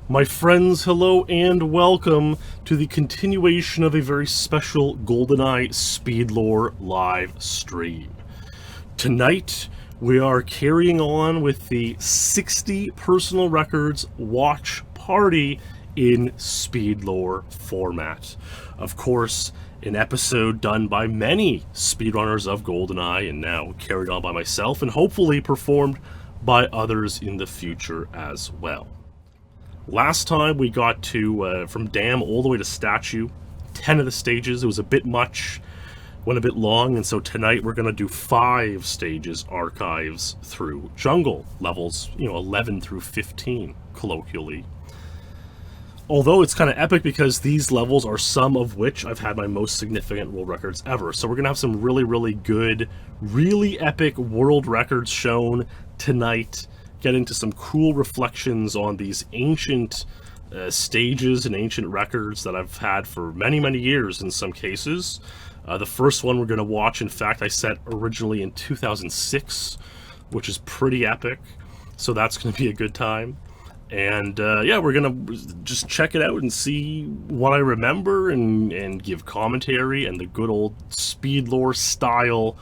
My friends, hello and welcome to the continuation of a very special GoldenEye SpeedLore live stream. Tonight, we are carrying on with the 60 personal records watch party in SpeedLore format. Of course, an episode done by many speedrunners of GoldenEye and now carried on by myself and hopefully performed by others in the future as well. Last time we got to, from Dam all the way to Statue, 10 of the stages. It was a bit much, went a bit long, and so tonight we're going to do 5 stages, archives through Jungle, levels, 11 through 15, colloquially. Although it's kind of epic because these levels are some of which I've had my most significant world records ever. So we're going to have some really, really good, really epic world records shown tonight. Get into some cool reflections on these ancient stages and ancient records that I've had for many, many years in some cases. The first one we're going to watch, in fact, I set originally in 2006, which is pretty epic. So that's going to be a good time. And yeah, we're going to just check it out and see what I remember and give commentary and the good old SpeedLore style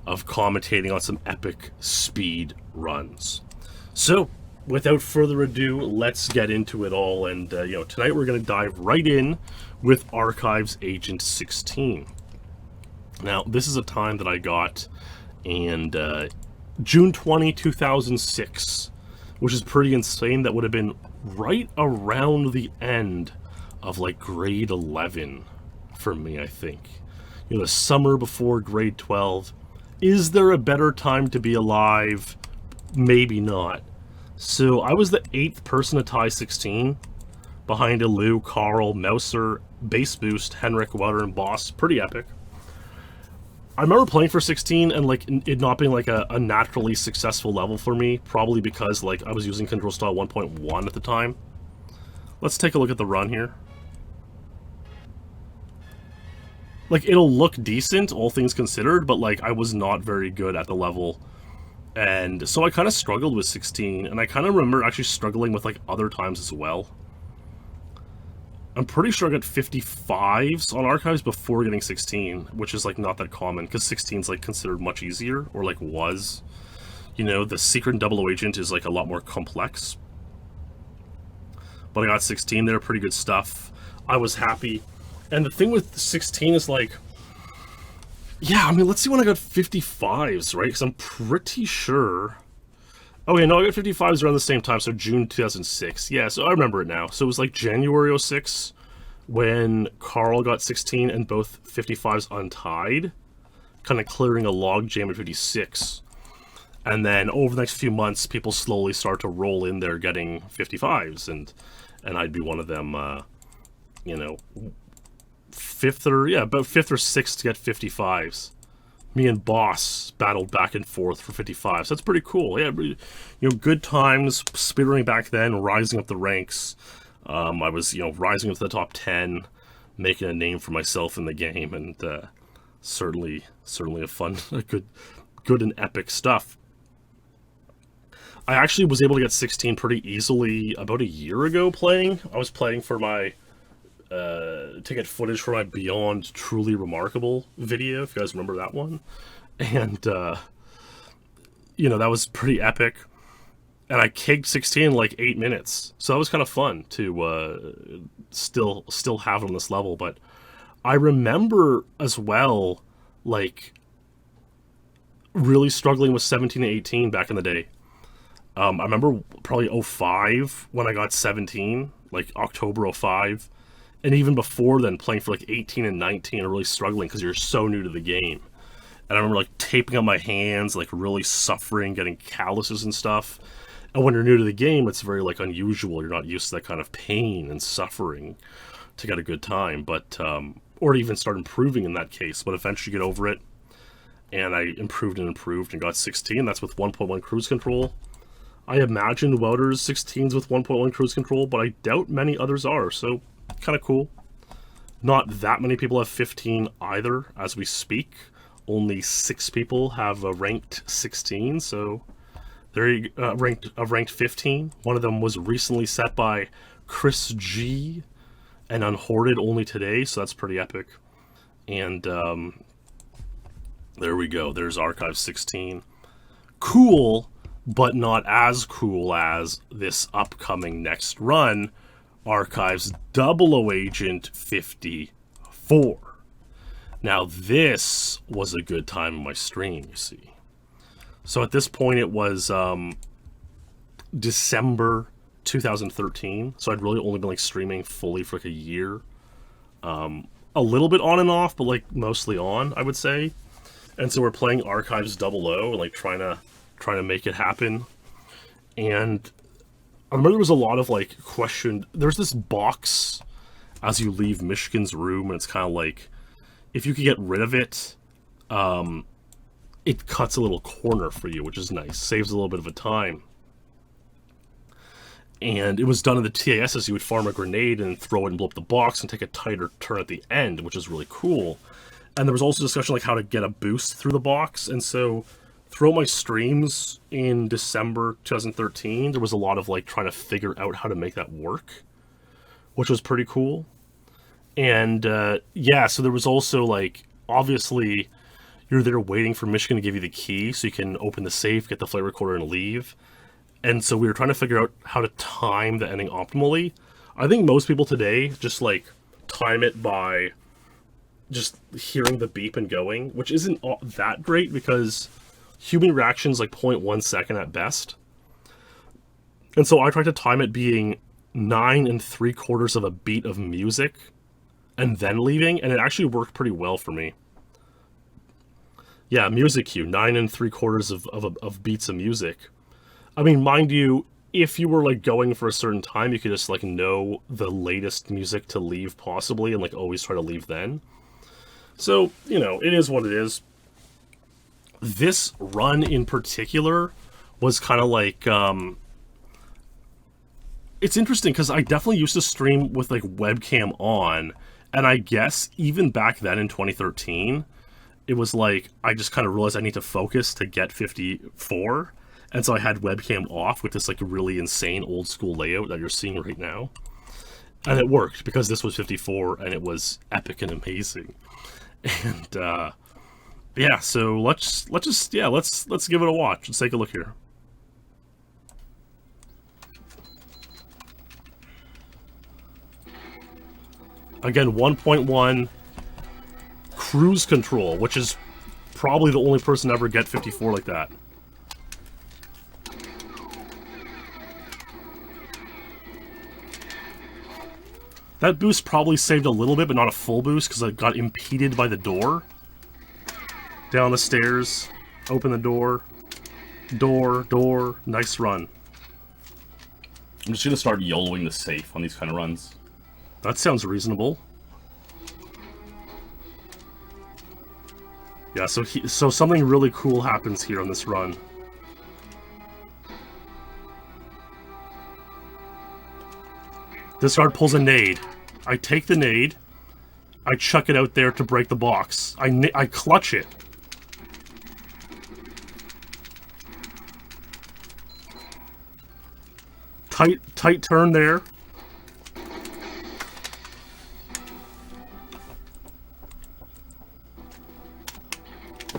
of commentating on some epic speed runs. So, without further ado, let's get into it all, and tonight we're going to dive right in with Archives Agent 16. Now, this is a time that I got in June 20, 2006, which is pretty insane. That would have been right around the end of, grade 11 for me, I think. The summer before grade 12. Is there a better time to be alive? Maybe not. So I was the 8th person to tie 16, behind Lou, Carl, Mouser, Bass Boost, Henrik, Weather, and Boss. Pretty epic. I remember playing for 16 and it not being a naturally successful level for me, probably because I was using control style 1.1 at the time. Let's take a look at the run here. It'll look decent, all things considered, but I was not very good at the level. And so I kind of struggled with 16, and I kind of remember actually struggling with other times as well. I'm pretty sure I got 55s on Archives before getting 16, which is not that common, because 16 is considered much easier, or was. The Secret and Double O Agent is a lot more complex. But I got 16 there, pretty good stuff. I was happy. And the thing with 16 is yeah, I mean, let's see when I got 55s, right? Because I'm pretty sure... Oh, yeah, no, I got 55s around the same time, so June 2006. Yeah, so I remember it now. So it was January 06 when Carl got 16 and both 55s untied, kind of clearing a log jam at 56. And then over the next few months, people slowly start to roll in there getting 55s, and I'd be one of them, about 5th or 6th to get 55s. Me and Boss battled back and forth for 55s. That's pretty cool. Yeah, good times speedrunning back then, rising up the ranks. I was, rising up to the top 10, making a name for myself in the game, and certainly a fun, good and epic stuff. I actually was able to get 16 pretty easily about a year ago playing. I was playing for my to get footage for my Beyond Truly Remarkable video, if you guys remember that one. And, that was pretty epic. And I kicked 16 in 8 minutes. So that was kind of fun to still have it on this level. But I remember as well, really struggling with 17 and 18 back in the day. I remember probably 05 when I got 17, October 05. And even before then, playing for 18 and 19 and really struggling because you're so new to the game. And I remember taping on my hands, really suffering, getting calluses and stuff. And when you're new to the game, it's very unusual. You're not used to that kind of pain and suffering to get a good time, but or to even start improving in that case. But eventually get over it. And I improved and got 16. That's with 1.1 cruise control. I imagine Wouter's 16s with 1.1 cruise control, but I doubt many others are, so kind of cool. Not that many people have 15 either, as we speak. Only 6 people have a ranked 16, so they're ranked 15. One of them was recently set by Chris G, and Unhoarded only today, so that's pretty epic. And there we go. There's Archive 16. Cool, but not as cool as this upcoming next run, Archives 00 Agent 54. Now, this was a good time in my stream, you see. So at this point, it was December 2013, so I'd really only been like streaming fully for like a year. A little bit on and off, but like mostly on, I would say. And so we're playing Archives 00 and like trying to make it happen. And I remember there was a lot of like there's this box as you leave Michigan's room, and it's kind of like, if you could get rid of it, it cuts a little corner for you, which is nice. Saves a little bit of a time. And it was done in the TASs. You would farm a grenade and throw it and blow up the box and take a tighter turn at the end, which is really cool. And there was also discussion like how to get a boost through the box. And so throughout my streams in December 2013, there was a lot of like trying to figure out how to make that work, which was pretty cool. And yeah, so there was also like, obviously, you're there waiting for Michigan to give you the key so you can open the safe, get the flight recorder, and leave. And so we were trying to figure out how to time the ending optimally. I think most people today just like time it by just hearing the beep and going, which isn't that great because human reaction's like 0.1 second at best. And so I tried to time it being 9 3/4 of a beat of music and then leaving, and it actually worked pretty well for me. Yeah, music cue, 9 3/4 of beats of music. I mean, mind you, if you were like going for a certain time, you could just like know the latest music to leave possibly and like always try to leave then. So, you know, it is what it is. This run in particular was kind of like, it's interesting because I definitely used to stream with like webcam on, and I guess even back then in 2013, it was like, I just kind of realized I need to focus to get 54. And so I had webcam off with this like really insane old school layout that you're seeing right now. And it worked because this was 54 and it was epic and amazing. And yeah, so let's give it a watch. Let's take a look here. Again, 1.1 cruise control, which is probably the only person to ever get 54 like that. That boost probably saved a little bit, but not a full boost, because I got impeded by the door. Down the stairs, open the door, door, nice run. I'm just going to start YOLOing the safe on these kind of runs. That sounds reasonable. Yeah, so something really cool happens here on this run. This guard pulls a nade. I take the nade. I chuck it out there to break the box. I clutch it. Tight turn there.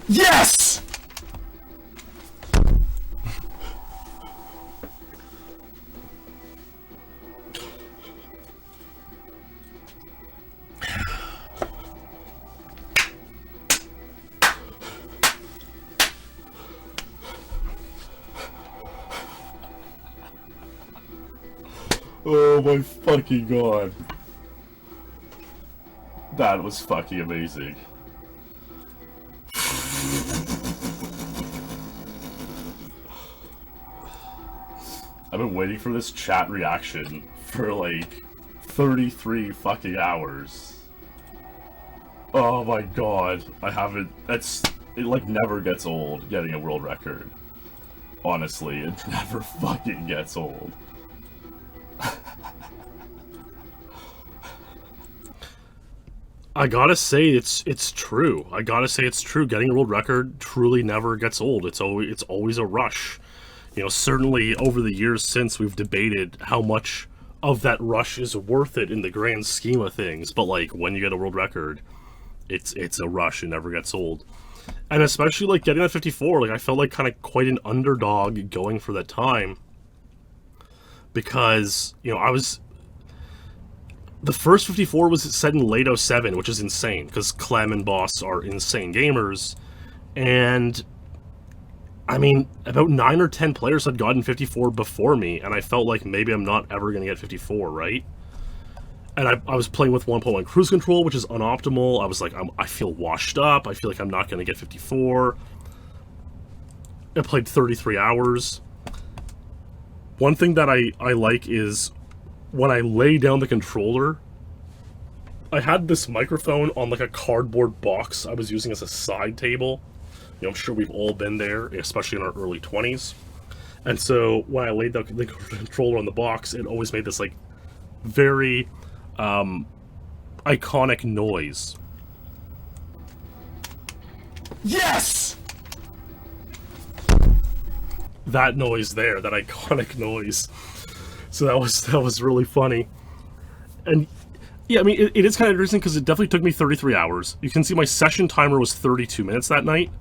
Yes! Oh my fucking god. That was fucking amazing. I've been waiting for this chat reaction for like 33 fucking hours. Oh my god. I haven't... It like never gets old getting a world record. Honestly, it never fucking gets old. I gotta say it's true. I gotta say it's true. Getting a world record truly never gets old. It's always a rush. You know, certainly over the years since, we've debated how much of that rush is worth it in the grand scheme of things. But like when you get a world record, it's a rush. It never gets old. And especially like getting that 54, like I felt like kind of quite an underdog going for that time, because the first 54 was set in late 07, which is insane because Clem and Boss are insane gamers, and I mean about 9 or 10 players had gotten 54 before me, and I felt like maybe I'm not ever going to get 54, right? And I was playing with 1.1 cruise control, which is unoptimal. I was like, I feel washed up. I feel like I'm not going to get 54. I played 33 hours. One thing that I like is when I lay down the controller, I had this microphone on like a cardboard box I was using as a side table. I'm sure we've all been there, especially in our early 20s. And so when I laid the controller on the box, it always made this like very iconic noise. Yes! That noise there, that iconic noise. So that was really funny. And yeah, I mean, it is kind of interesting because it definitely took me 33 hours. You can see my session timer was 32 minutes that night.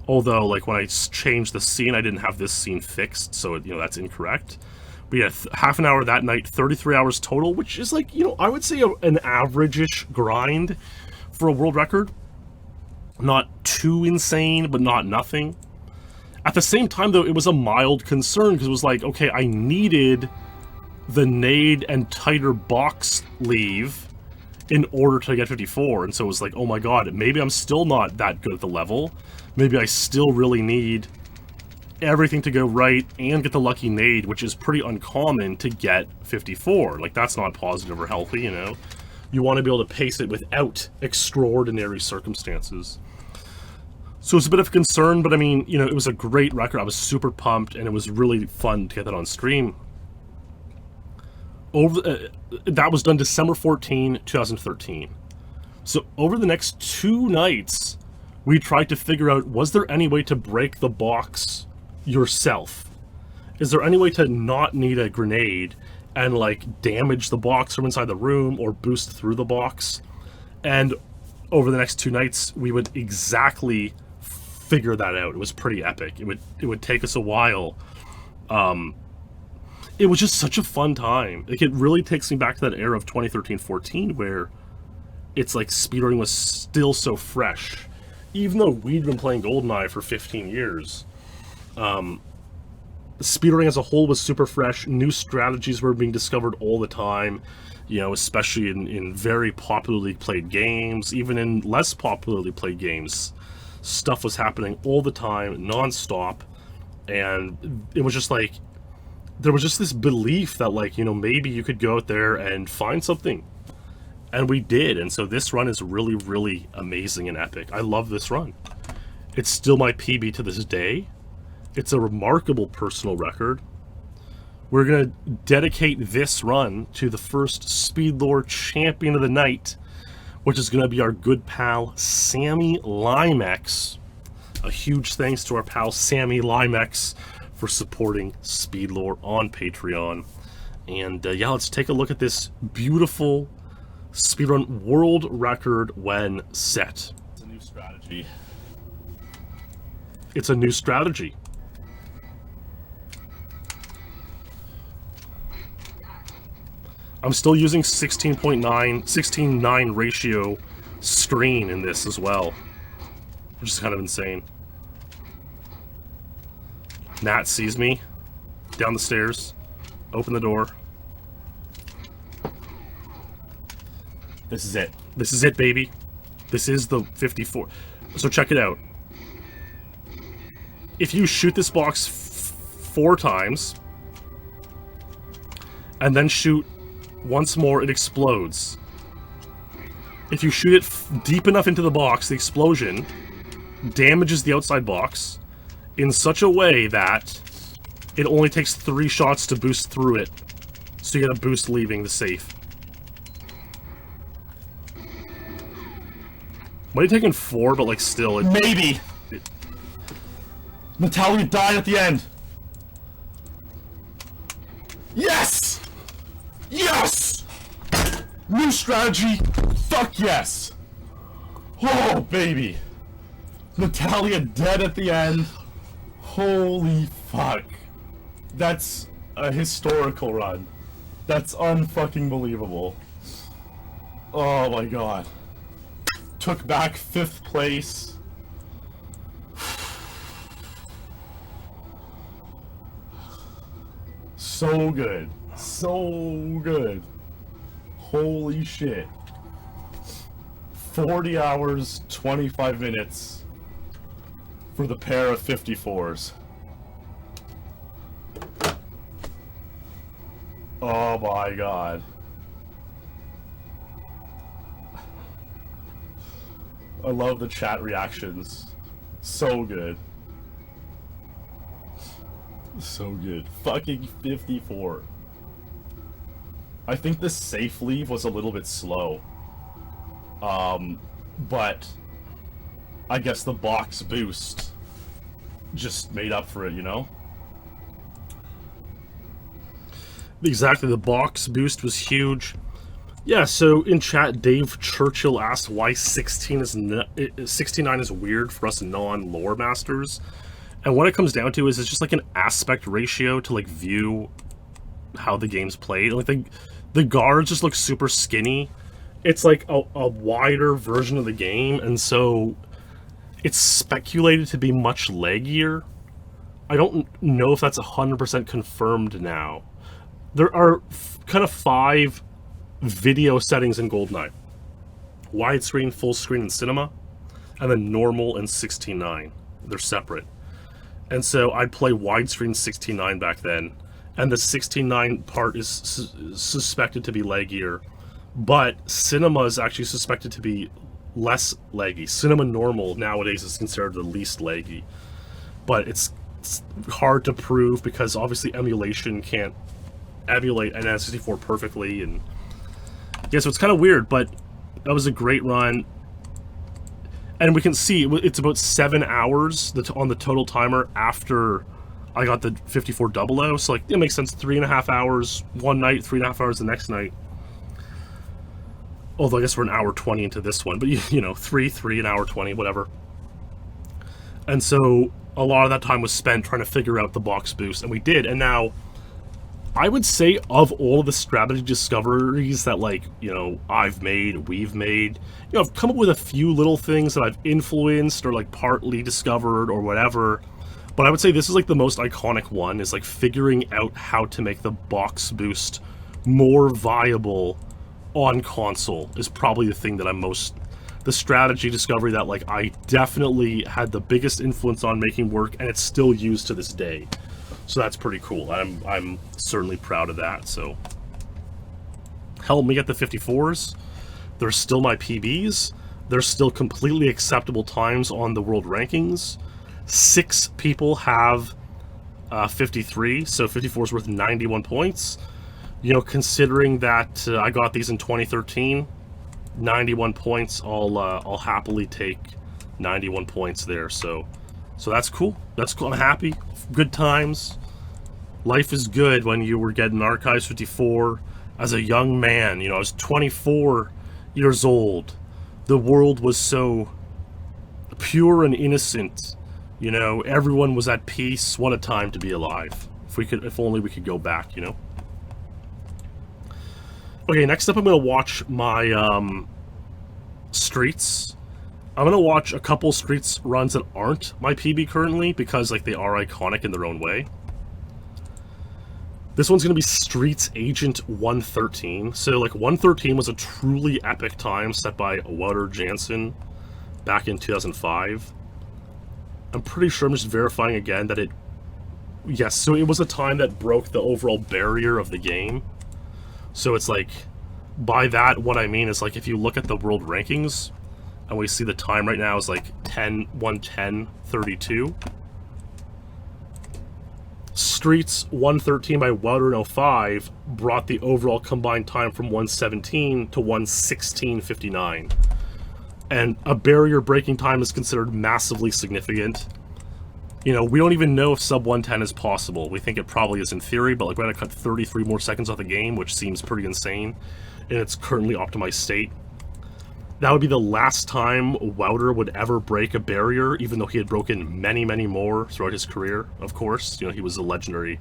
Although, like, when I changed the scene, I didn't have this scene fixed, so, that's incorrect. But yeah, half an hour that night, 33 hours total, which is like, I would say an average-ish grind for a world record. Not too insane, but not nothing. At the same time, though, it was a mild concern, because it was like, okay, I needed the nade and tighter box leave in order to get 54, and so it was like, oh my god, maybe I'm still not that good at the level. Maybe I still really need everything to go right and get the lucky nade, which is pretty uncommon to get 54. Like, that's not positive or healthy, You want to be able to pace it without extraordinary circumstances. So it's a bit of a concern, but I mean, it was a great record. I was super pumped, and it was really fun to get that on stream. That was done December 14, 2013. So over the next 2 nights, we tried to figure out, was there any way to break the box yourself? Is there any way to not need a grenade and, like, damage the box from inside the room or boost through the box? And over the next 2 nights, we would exactly figure that out. It was pretty epic. It would take us a while. It was just such a fun time. Like, it really takes me back to that era of 2013-14 where it's like speedrunning was still so fresh. Even though we'd been playing GoldenEye for 15 years, speedrunning as a whole was super fresh. New strategies were being discovered all the time, especially in very popularly played games. Even in less popularly played games, stuff was happening all the time, non-stop, and it was just like, there was just this belief that, like, maybe you could go out there and find something. And we did, and so this run is really, really amazing and epic. I love this run. It's still my PB to this day. It's a remarkable personal record. We're going to dedicate this run to the first SpeedLore champion of the night, which is going to be our good pal, Sammy Limex. A huge thanks to our pal, Sammy Limex, for supporting SpeedLore on Patreon. And yeah, let's take a look at this beautiful speedrun world record when set. It's a new strategy. It's a new strategy. I'm still using 16:9 ratio screen in this as well, which is kind of insane. Nat sees me down the stairs, open the door. This is it. This is it, baby. This is the 54. So check it out. If you shoot this box 4 times, and then shoot once more, it explodes. If you shoot it deep enough into the box, the explosion damages the outside box in such a way that it only takes 3 shots to boost through it, so you get a boost leaving the safe. Might have taken 4, but like still, maybe. Natalia died at the end. Yes! Yes! New strategy. Fuck yes. Oh, baby. Natalia dead at the end. Holy fuck. That's a historical run. That's unfucking believable. Oh my god. Took back 5th place. So good. So good. Holy shit. 40 hours, 25 minutes for the pair of 54s. Oh my god. I love the chat reactions. So good. So good. Fucking 54. I think the safe leave was a little bit slow. But I guess the box boost just made up for it, you know? Exactly, the box boost was huge. Yeah, so in chat, Dave Churchill asked why 69 is weird for us non-lore masters. And what it comes down to is it's just like an aspect ratio to like view how the game's played. Like the guards just look super skinny. It's like a wider version of the game, and so it's speculated to be much leggier. I don't know if that's 100% confirmed now. There are kind of 5 video settings in GoldenEye. Widescreen, full screen, and cinema, and then normal and 16:9. They're separate. And so I'd play widescreen 16:9 back then, and the 16:9 part is suspected to be leggier, but cinema is actually suspected to be less leggy. Cinema normal nowadays is considered the least leggy, but it's hard to prove because obviously emulation can't emulate an N64 perfectly, and yeah, so it's kind of weird, but that was a great run. And we can see it's about 7 hours on the total timer after I got the 5400, so like it makes sense. 3.5 hours one night, 3.5 hours the next night. Although I guess we're an hour 20 into this one, but you know, 3, an hour 20, whatever. And so a lot of that time was spent trying to figure out the box boost, and we did. And now I would say of all of the strategy discoveries that, like, you know, we've made, you know, I've come up with a few little things that I've influenced or like partly discovered or whatever, but I would say this is like the most iconic one, is like figuring out how to make the box boost more viable on console is probably the thing that I'm most, the strategy discovery that like I definitely had the biggest influence on making work, and it's still used to this day. So that's pretty cool. I'm certainly proud of that. So help me get the 54s. They're still my PBs. They're still completely acceptable times on the world rankings. 6 people have 53, so 54 is worth 91 points. You know, considering that I got these in 2013, 91 points. I'll happily take 91 points there. So that's cool. That's cool. I'm happy. Good times. Life is good when you were getting Archives 54 as a young man. You know, I was 24 years old. The world was so pure and innocent. You know, everyone was at peace. What a time to be alive. If only we could go back, you know. Okay, next up I'm going to watch my streets. I'm going to watch a couple streets runs that aren't my PB currently, because like they are iconic in their own way. This one's going to be Streets Agent 113. So like 113 was a truly epic time set by Wouter Jansen back in 2005. I'm pretty sure, I'm just verifying again that yes, so it was a time that broke the overall barrier of the game. So it's like, by that, what I mean is like if you look at the world rankings, and we see the time right now is like 110:32. Streets 113 by Wouter 05 brought the overall combined time from 117 to 116:59. And a barrier breaking time is considered massively significant. You know, we don't even know if sub 110 is possible. We think it probably is in theory, but like we had to cut 33 more seconds off the game, which seems pretty insane in its currently optimized state. That would be the last time Wouter would ever break a barrier, even though he had broken many, many more throughout his career, of course. You know, he was a legendary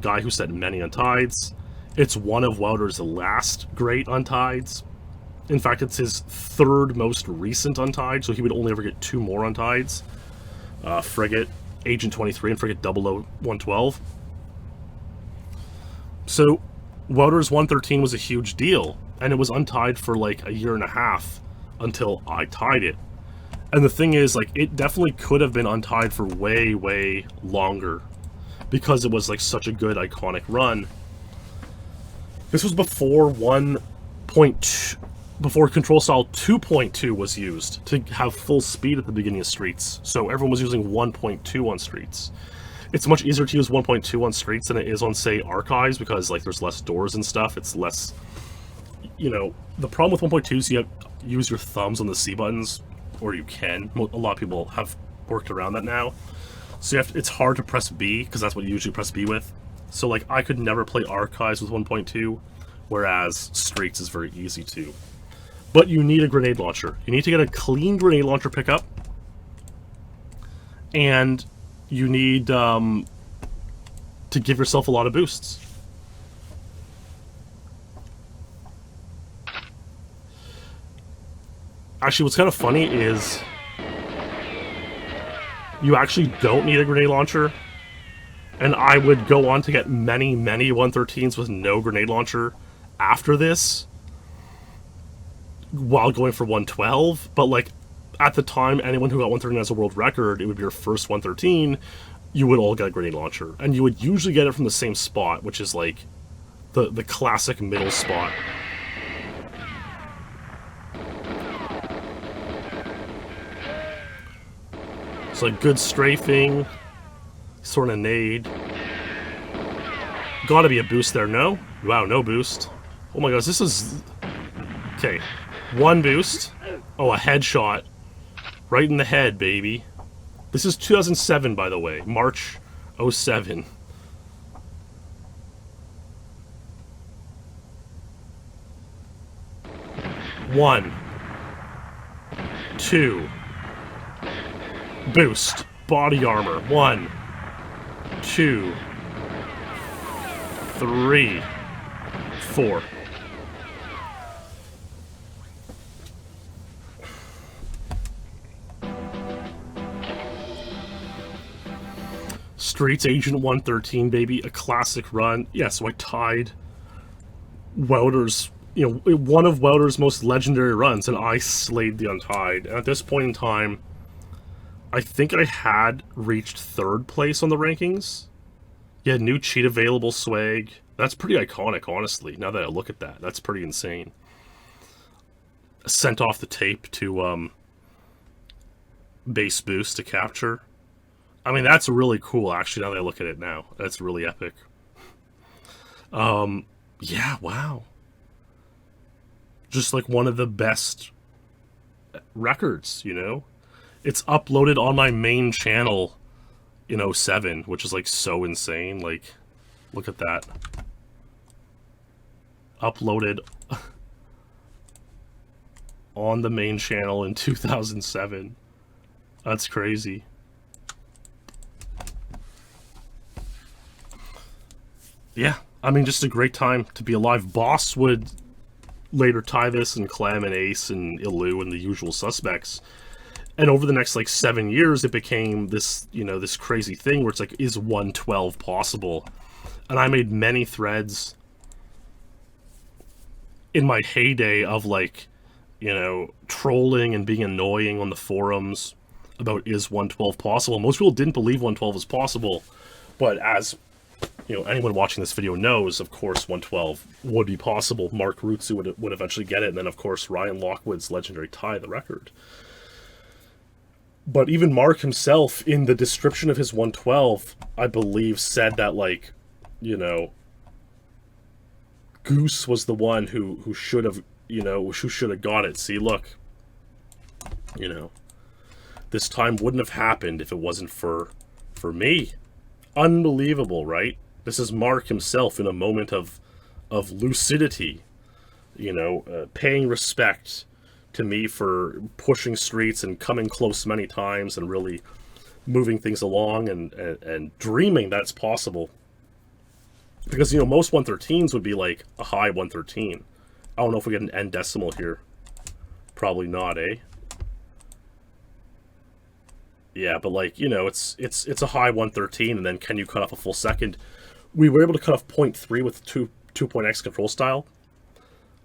guy who set many Untides. It's one of Wouter's last great Untides. In fact, it's his third most recent Untide, so he would only ever get 2 more Untides. Frigate, Agent 23, and Frigate 00112. So, Wouter's 113 was a huge deal, and it was untied for like a year and a half until I tied it. And the thing is, like, it definitely could have been untied for way, way longer, because it was like such a good iconic run. This was before before Control Style 2.2 was used to have full speed at the beginning of Streets. So everyone was using 1.2 on Streets. It's much easier to use 1.2 on Streets than it is on, say, Archives, because like there's less doors and stuff. It's less, you know, the problem with 1.2 is you have to use your thumbs on the C buttons, or you can. A lot of people have worked around that now. So it's hard to press B, because that's what you usually press B with. So like I could never play Archives with 1.2, whereas Streets is very easy to. But you need a grenade launcher. You need to get a clean grenade launcher pickup. And you need to give yourself a lot of boosts. Actually, what's kind of funny is you actually don't need a grenade launcher. And I would go on to get many, many 113s with no grenade launcher after this, while going for 112, but like at the time, anyone who got 113 as a world record, it would be your first 113, you would all get a grenade launcher, and you would usually get it from the same spot, which is like the classic middle spot. It's like good strafing, sort of nade. Gotta be a boost there, no? Wow, no boost. Oh my gosh, this is... Okay. 1 boost. Oh, a headshot. Right in the head, baby. This is 2007, by the way. March 07. One. 2. Boost. Body armor. 1. 2. 3. 4. Streets Agent 113, baby, a classic run. Yeah, so I tied Wouter's, you know, one of Wouter's most legendary runs, and I slayed the Untied. And at this point in time, I think I had reached 3rd place on the rankings. Yeah, new cheat available swag. That's pretty iconic, honestly, now that I look at that. That's pretty insane. Sent off the tape to base boost to capture. I mean, that's really cool, actually, now that I look at it now. That's really epic. Yeah, wow. Just like one of the best records, you know? It's uploaded on my main channel in 07, which is like so insane. Like, look at that. Uploaded on the main channel in 2007. That's crazy. Yeah, I mean, just a great time to be alive. Boss would later tie this, and Clem and Ace and Ilu and the usual suspects. And over the next, like, 7 years, it became this, you know, this crazy thing where it's like, is 112 possible? And I made many threads in my heyday of, like, you know, trolling and being annoying on the forums about is 112 possible. Most people didn't believe 112 was possible, but as... you know, anyone watching this video knows, of course, 112 would be possible. Mark Rutsu would eventually get it, and then, of course, Ryan Lockwood's legendary tie the record. But even Mark himself, in the description of his 112, I believe, said that, like, you know, Goose was the one who should have, you know, who should have got it. See, look, you know, this time wouldn't have happened if it wasn't for For me, unbelievable, right? This is Mark himself in a moment of lucidity, paying respect to me for pushing streets and coming close many times and really moving things along and dreaming that's possible. Because, most 113s would be like a high 113. I don't know if we get an end decimal here. Probably not, eh? Yeah, but like, it's a high 113, and then can you cut off a full second? We were able to cut off 0.3 with 2.x control style.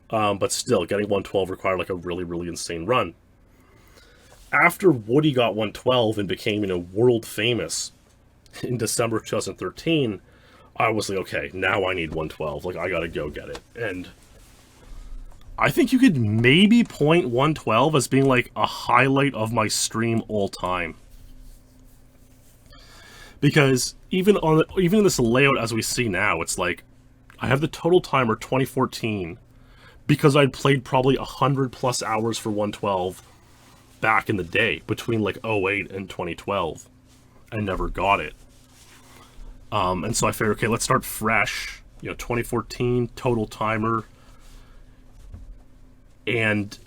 But still, getting 112 required like a really, really insane run. After Woody got 112 and became, world famous in December of 2013, I was like, okay, now I need 112. Like, I gotta go get it. And I think you could maybe point 112 as being like a highlight of my stream all time. Because even in this layout as we see now, it's like I have the total timer 2014 because I'd played probably 100 plus hours for 112 back in the day between like 08 and 2012 and never got it. And so I figured, okay, let's start fresh, 2014 total timer. And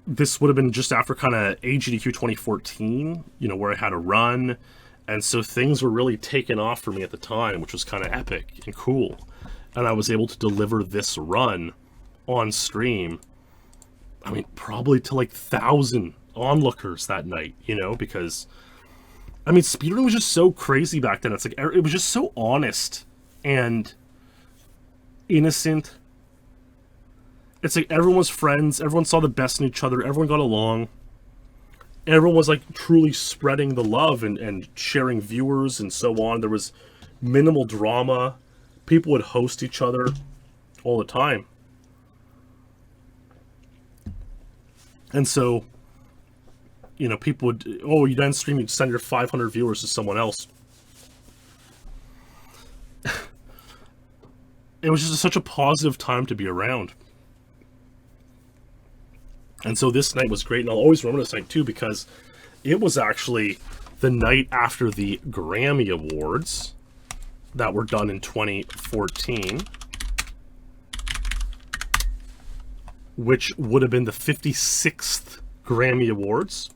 this would have been just after kind of AGDQ 2014, where I had a run. And so things were really taking off for me at the time, which was kind of epic and cool. And I was able to deliver this run on stream. I mean, probably to like 1,000 onlookers that night, because, I mean, speedrunning was just so crazy back then. It's like, it was just so honest and innocent. It's like everyone was friends, everyone saw the best in each other, everyone got along. Everyone was like truly spreading the love and sharing viewers and so on. There was minimal drama. People would host each other all the time. And so, people would, oh, you done streaming, send your 500 viewers to someone else. It was just such a positive time to be around. And so this night was great, and I'll always remember this night too because it was actually the night after the Grammy Awards that were done in 2014, which would have been the 56th Grammy Awards.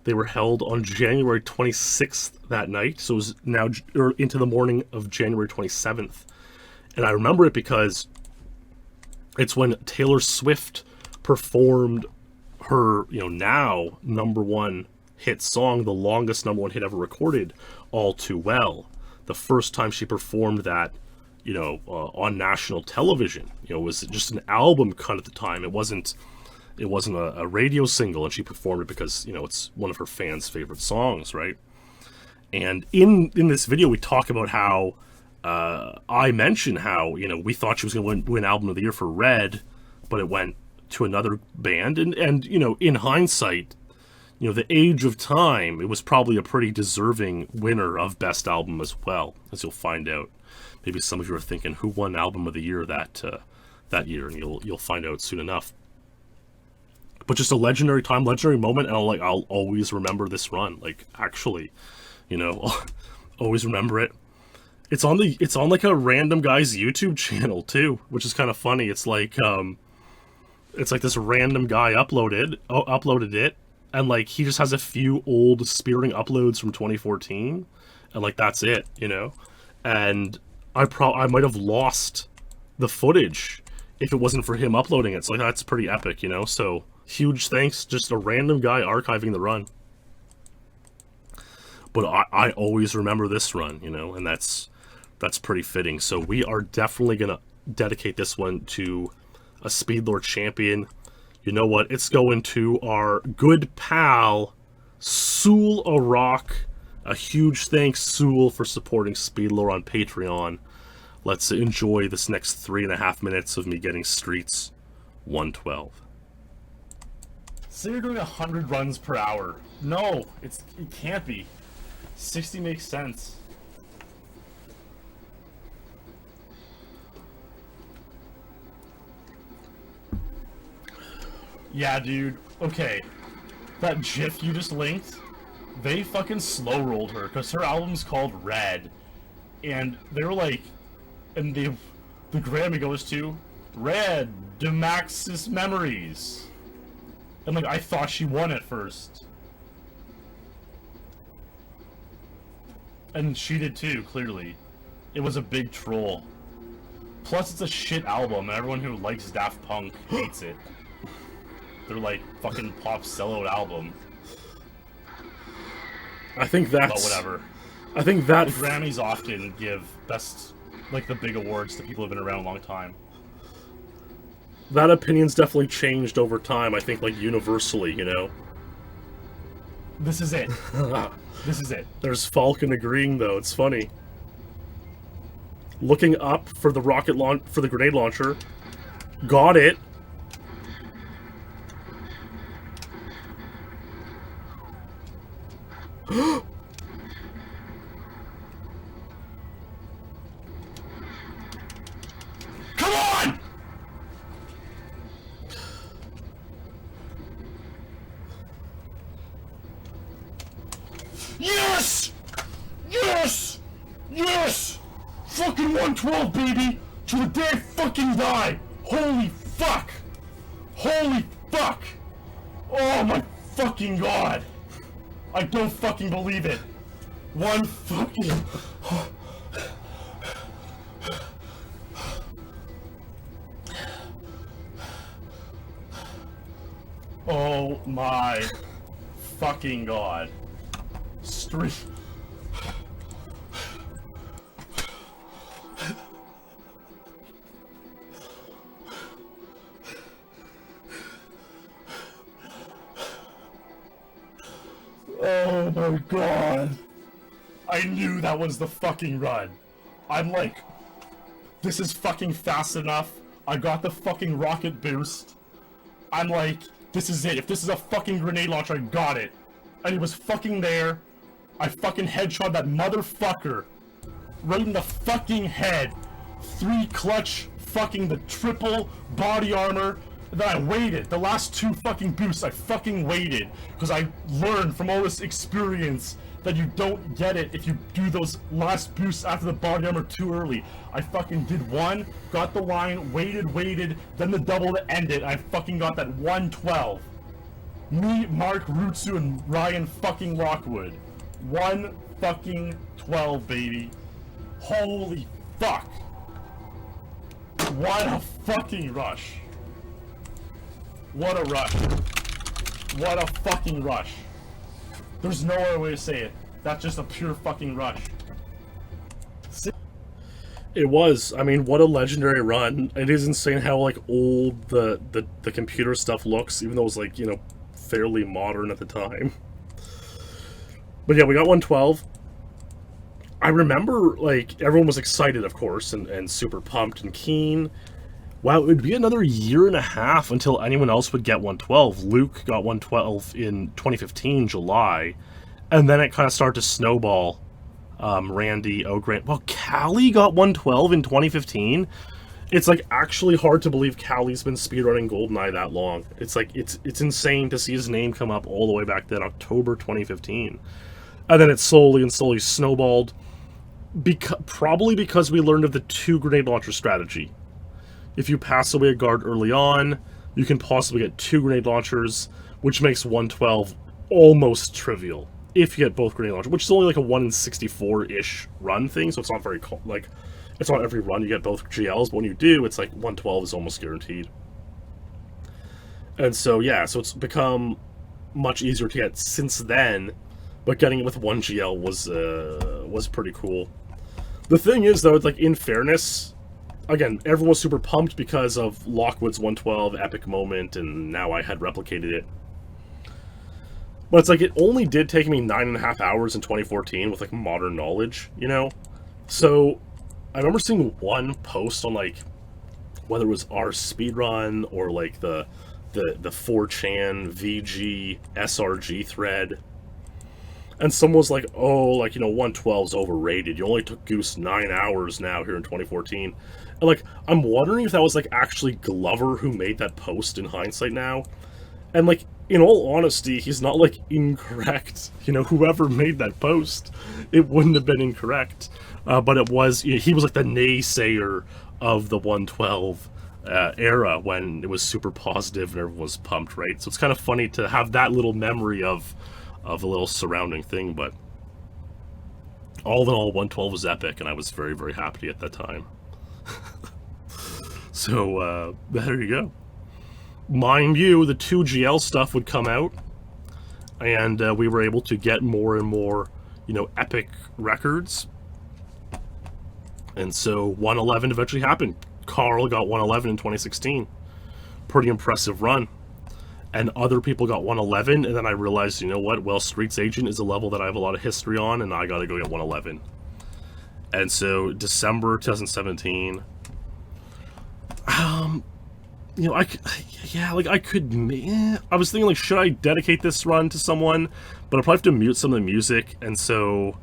They were held on January 26th that night, so it was now into the morning of January 27th. And I remember it because it's when Taylor Swift performed her, now #1 hit song, the longest #1 hit ever recorded, All Too Well. The first time she performed that, on national television. It was just an album cut at the time. It wasn't a radio single, and she performed it because, it's one of her fans' favorite songs, right? And in this video, we talk about how I mentioned how, we thought she was going to win Album of the Year for Red, but it went to another band, and in hindsight, the age of time, it was probably a pretty deserving winner of Best Album as well, as you'll find out. Maybe some of you are thinking, who won Album of the Year that year, and you'll find out soon enough. But just a legendary time, legendary moment, and I'll always remember this run. Like, actually, always remember it. It's on like a random guy's YouTube channel too, which is kind of funny. It's like this random guy uploaded it, and like he just has a few old speedrunning uploads from 2014, and like that's it, And I might have lost the footage if it wasn't for him uploading it. So like, that's pretty epic, So huge thanks, just a random guy archiving the run. But I always remember this run, and that's pretty fitting. So we are definitely gonna dedicate this one to a SpeedLore champion. You know what? It's going to our good pal, Soul Rock. A huge thanks, Soul, for supporting SpeedLore on Patreon. Let's enjoy this next 3.5 minutes of me getting Streets 112. So you're doing 100 runs per hour. No, it can't be. 60 makes sense. Yeah, dude. Okay. That GIF you just linked, they fucking slow rolled her because her album's called Red, and they were like, and the Grammy goes to Red Demaxis Memories, and like I thought she won at first, and she did too. Clearly, it was a big troll. Plus, it's a shit album, and everyone who likes Daft Punk hates it. They're like fucking pop sellout album. I think that's... But whatever. I think that... The Grammys often give best, like, the big awards to people who've been around a long time. That opinion's definitely changed over time, I think, like, universally, you know? This is it. This is it. There's Falcon agreeing, though. It's funny. Looking up for the for the grenade launcher. Got it. Come on! Yes! Yes! Yes! Fucking 112, baby! To the day I fucking die! Holy fuck! Holy fuck! Oh my fucking god! I don't fucking believe it! One fucking... Oh my fucking god. Street... Oh my god. I knew that was the fucking run. I'm like, this is fucking fast enough. I got the fucking rocket boost. I'm like, this is it. If this is a fucking grenade launcher, I got it. And it was fucking there. I fucking headshot that motherfucker. Right in the fucking head. 3 clutch, fucking the triple body armor. Then I waited. The last 2 fucking boosts, I fucking waited. Because I learned from all this experience that you don't get it if you do those last boosts after the body armor too early. I fucking did 1, got the line, waited, then the double to end it. I fucking got that 112. Me, Mark, Rutsu, and Ryan fucking Lockwood. 1 fucking 12, baby. Holy fuck. What a fucking rush. What a rush. What a fucking rush. There's no other way to say it. That's just a pure fucking rush. It was. I mean, what a legendary run. It is insane how, like, old the computer stuff looks, even though it was, like, you know, fairly modern at the time. But yeah, we got 112. I remember, like, everyone was excited, of course, and super pumped and keen. Wow, it would be another year and a half until anyone else would get 112. Luke got 112 in 2015, July, and then it kind of started to snowball. Randy, O'Grant... Well, Callie got 112 in 2015? It's, like, actually hard to believe Callie's been speedrunning GoldenEye that long. It's, like, it's insane to see his name come up all the way back then, October 2015. And then it slowly snowballed, probably because we learned of the 2 grenade launcher strategy. If you pass away a guard early on, you can possibly get 2 grenade launchers, which makes 112 almost trivial. If you get both grenade launchers, which is only like a 1 in 64-ish run thing, so it's not very, like, it's not every run you get both GLs, but when you do, it's like 112 is almost guaranteed. And so, yeah, so it's become much easier to get since then, but getting it with 1 GL was pretty cool. The thing is, though, it's like, in fairness... Again, everyone was super pumped because of Lockwood's 112 epic moment, and now I had replicated it. But it's like, it only did take me 9.5 hours in 2014 with, like, modern knowledge, you know? So, I remember seeing one post on, like, whether it was our speedrun or, like, the 4chan VG SRG thread. And someone was like, oh, like, you know, 112's overrated. You only took Goose 9 hours now here in 2014. And, like, I'm wondering if that was, like, actually Glover who made that post in hindsight now. And, like, in all honesty, he's not like incorrect. You know, whoever made that post, it wouldn't have been incorrect. But it was, you know, he was like the naysayer of the 112 era when it was super positive and everyone was pumped, right? So it's kind of funny to have that little memory of a little surrounding thing, but all in all, 112 was epic, and I was very, very happy at that time. So, there you go. Mind you, the 2GL stuff would come out, and we were able to get more and more, you know, epic records. And so 111 eventually happened. Carl got 111 in 2016. Pretty impressive run. And other people got 111, and then I realized, you know what, well, Streets Agent is a level that I have a lot of history on, and I gotta go get 111. And so December 2017, you know, I was thinking, like, should I dedicate this run to someone? But I'll probably have to mute some of the music, and so,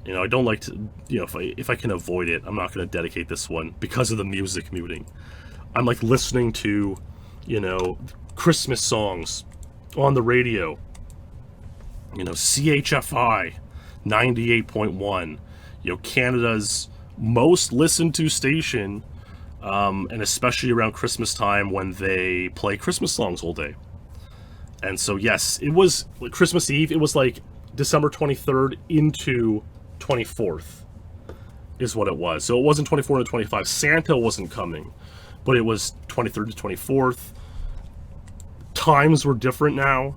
you know, I don't like to, you know, if I can avoid it, I'm not going to dedicate this one because of the music muting. I'm, like, listening to, you know, Christmas songs on the radio. You know, CHFI 98.1, you know, Canada's most listened to station, and especially around Christmas time when they play Christmas songs all day. And so, yes, it was like Christmas Eve. It was like December 23rd into 24th is what it was. So it wasn't 24 to 25. Santa wasn't coming, but it was 23rd to 24th. Times were different now.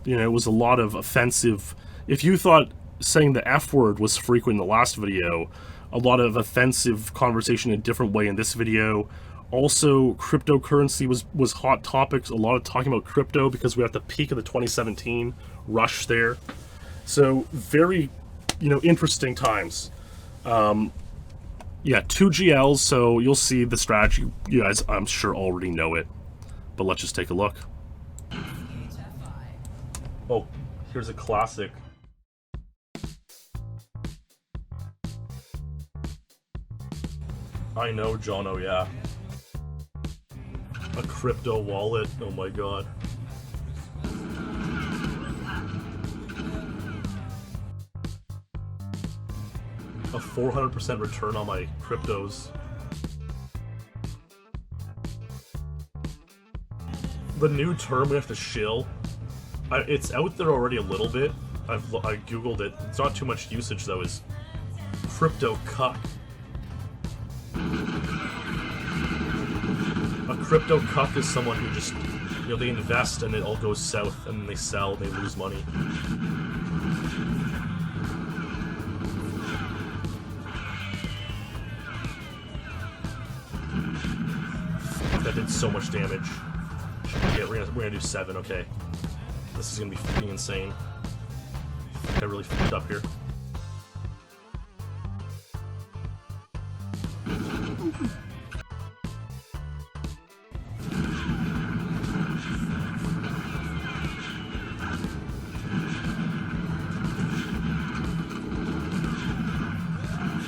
You know, it was a lot of offensive. If you thought saying the F word was frequent in the last video, a lot of offensive conversation in a different way in this video. Also, cryptocurrency was hot topics. A lot of talking about crypto because we're at the peak of the 2017 rush there. So very, you know, interesting times. Yeah, 2GLs, so you'll see the strategy. You guys, I'm sure, already know it. But let's just take a look. Oh, here's a classic. I know, Jono, yeah. A crypto wallet, oh my god. A 400% return on my cryptos. The new term we have to shill. It's out there already a little bit. I googled it. It's not too much usage though. Is crypto cuck. A crypto cuck is someone who just, you know, they invest and it all goes south, and then they sell and they lose money. That did so much damage. Okay, we're gonna do 7. Okay, this is gonna be fucking insane. I really fucked up here.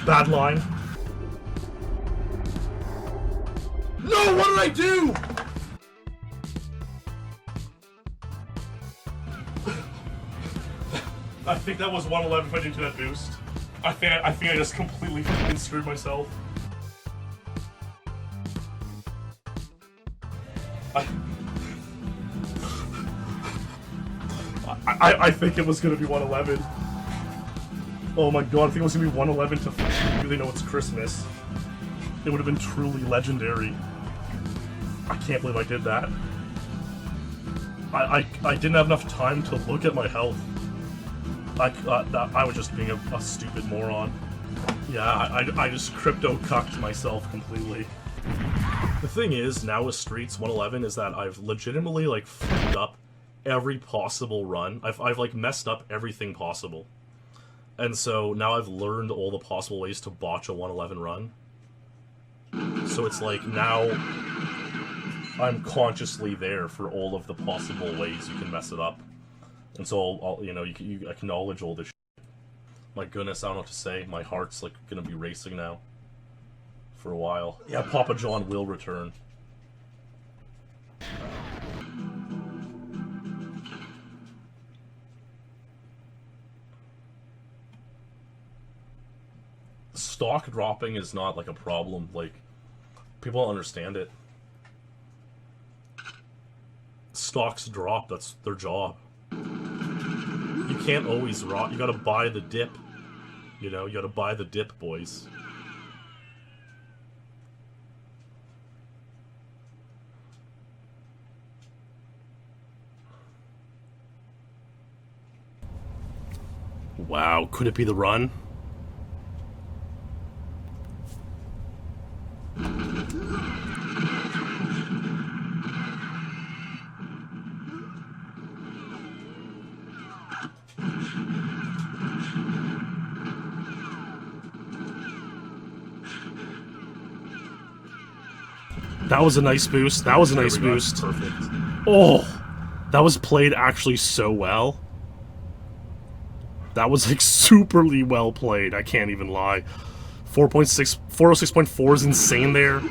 Bad line. No, what did I do? I think that was 111 if I didn't do that boost. I think I just completely fucking screwed myself. I think it was gonna be 111. Oh my god, I think it was gonna be 111 to really know it's Christmas. It would have been truly legendary. I can't believe I did that. I didn't have enough time to look at my health. I was just being a stupid moron. Yeah, I just crypto cucked myself completely. The thing is, now with Streets 111 is that I've legitimately, like, fucked up every possible run. I've like, messed up everything possible. And so, now I've learned all the possible ways to botch a 111 run. So it's like, now I'm consciously there for all of the possible ways you can mess it up. And so, I'll you know, you acknowledge all this shit. My goodness, I don't know what to say. My heart's, like, gonna be racing now. For a while. Yeah, Papa John will return. stock dropping is not like a problem. Like, people don't understand it. Stocks drop, that's their job. You can't always rock. You gotta buy the dip. You know, you gotta buy the dip, boys. Wow, could it be the run? That was a nice boost. That was a nice boost. Perfect. Oh, that was played actually so well. That was like superly well played. I can't even lie. 4.6, 406.4 is insane there.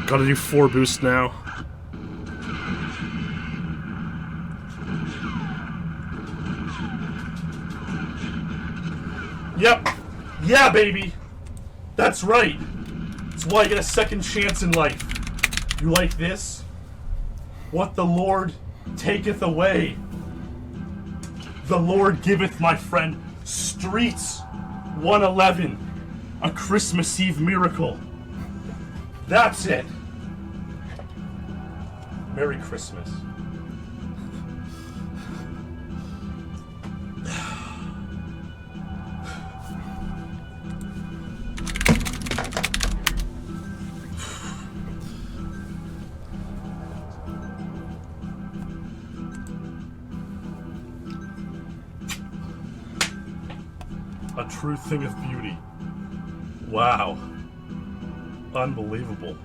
Gotta do 4 boosts now. Yep. Yeah, baby. That's right. That's why you get a second chance in life. You like this? What the Lord taketh away, the Lord giveth, my friend. Streets 111. A Christmas Eve miracle. That's it. Merry Christmas. A true thing of beauty. Wow. Unbelievable.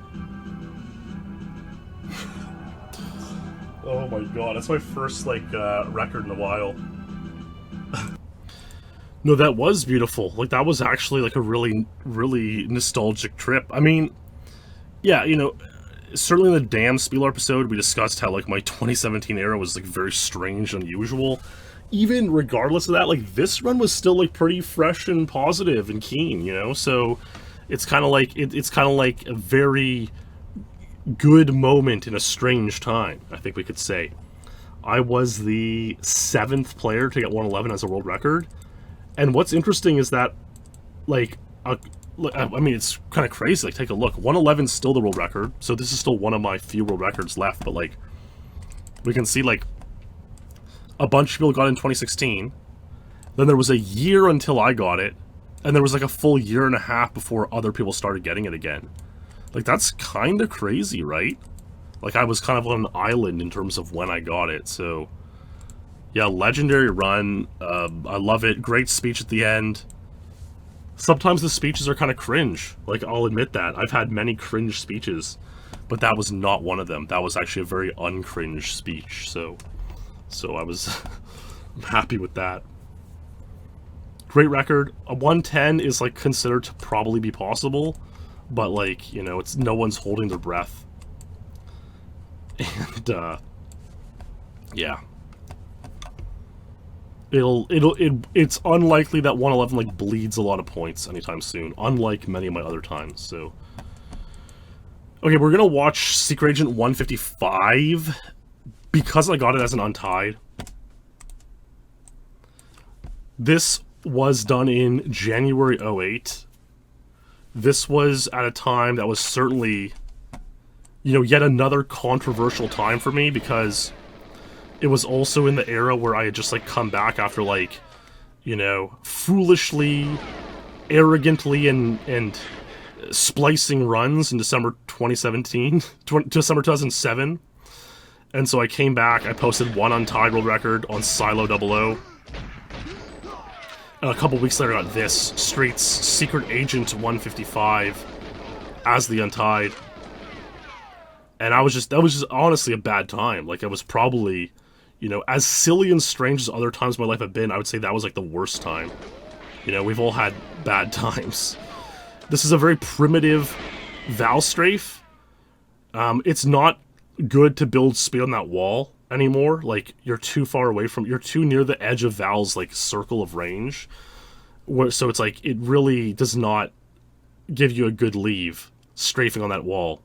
Oh my god, that's my first, like, record in a while. No, that was beautiful. Like, that was actually, like, a really, really nostalgic trip. I mean, yeah, you know, certainly in the damn SpeedLore episode, we discussed how, like, my 2017 era was, like, very strange and unusual. Even regardless of that, like, this run was still, like, pretty fresh and positive and keen, you know? So, it's kind of like, it's kind of like a very good moment in a strange time, I think we could say. I was the 7th player to get 111 as a world record. And what's interesting is that, like, I mean, it's kind of crazy. Like, take a look. 111 is still the world record, so this is still one of my few world records left. But, like, we can see, like, a bunch of people got it in 2016. Then there was a year until I got it. And there was, like, a full year and a half before other people started getting it again. Like, that's kind of crazy, right? Like, I was kind of on an island in terms of when I got it, so... Yeah, legendary run. I love it. Great speech at the end. Sometimes the speeches are kind of cringe. Like, I'll admit that. I've had many cringe speeches. But that was not one of them. That was actually a very uncringe speech, so I was I'm happy with that. Great record. A 110 is, like, considered to probably be possible, but, like, you know, it's no one's holding their breath. And yeah. It's unlikely that 111, like, bleeds a lot of points anytime soon, unlike many of my other times, so. Okay, we're gonna watch Secret Agent 155 because I got it as an Untied. This was done in January 08. This was at a time that was certainly, you know, yet another controversial time for me because it was also in the era where I had just, like, come back after, like, you know, foolishly, arrogantly, and splicing runs in December 2017, December 2007. And so I came back, I posted one Untied world record on Silo 00. And a couple weeks later I got this, Streets Secret Agent 155 as the Untied. And that was just honestly a bad time. Like, it was probably, you know, as silly and strange as other times in my life have been, I would say that was, like, the worst time. You know, we've all had bad times. This is a very primitive Val strafe. It's not good to build speed on that wall. anymore. Like, you're too far away from, you're too near the edge of Val's, like, circle of range. So it's like, it really does not give you a good leave strafing on that wall.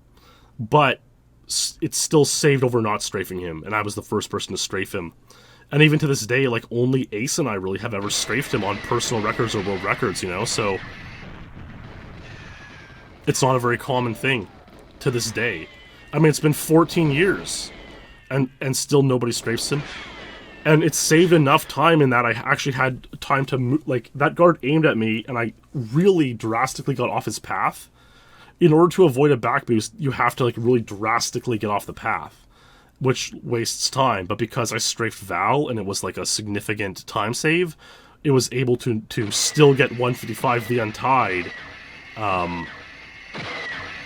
But it's still saved over not strafing him, and I was the first person to strafe him. And even to this day, like, only Ace and I really have ever strafed him on personal records or world records, you know? So it's not a very common thing to this day. I mean, it's been 14 years, and still nobody strafes him. And it saved enough time in that I actually had time to move. Like, that guard aimed at me, and I really drastically got off his path. In order to avoid a back boost, you have to, like, really drastically get off the path, which wastes time. But because I strafed Val, and it was, like, a significant time save, it was able to still get 155 the Untied,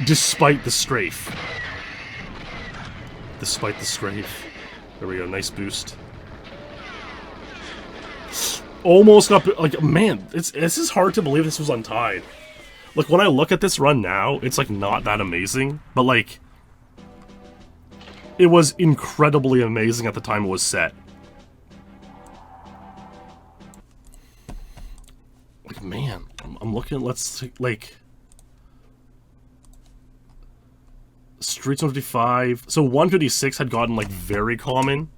despite the strafe. Despite the strafe. There we go, nice boost. Almost got, like, man, this is hard to believe this was Untied. Like, when I look at this run now, it's, like, not that amazing, but, like, it was incredibly amazing at the time it was set. Like, man, I'm looking, let's, like, Streets 155, so 156 had gotten, like, very common.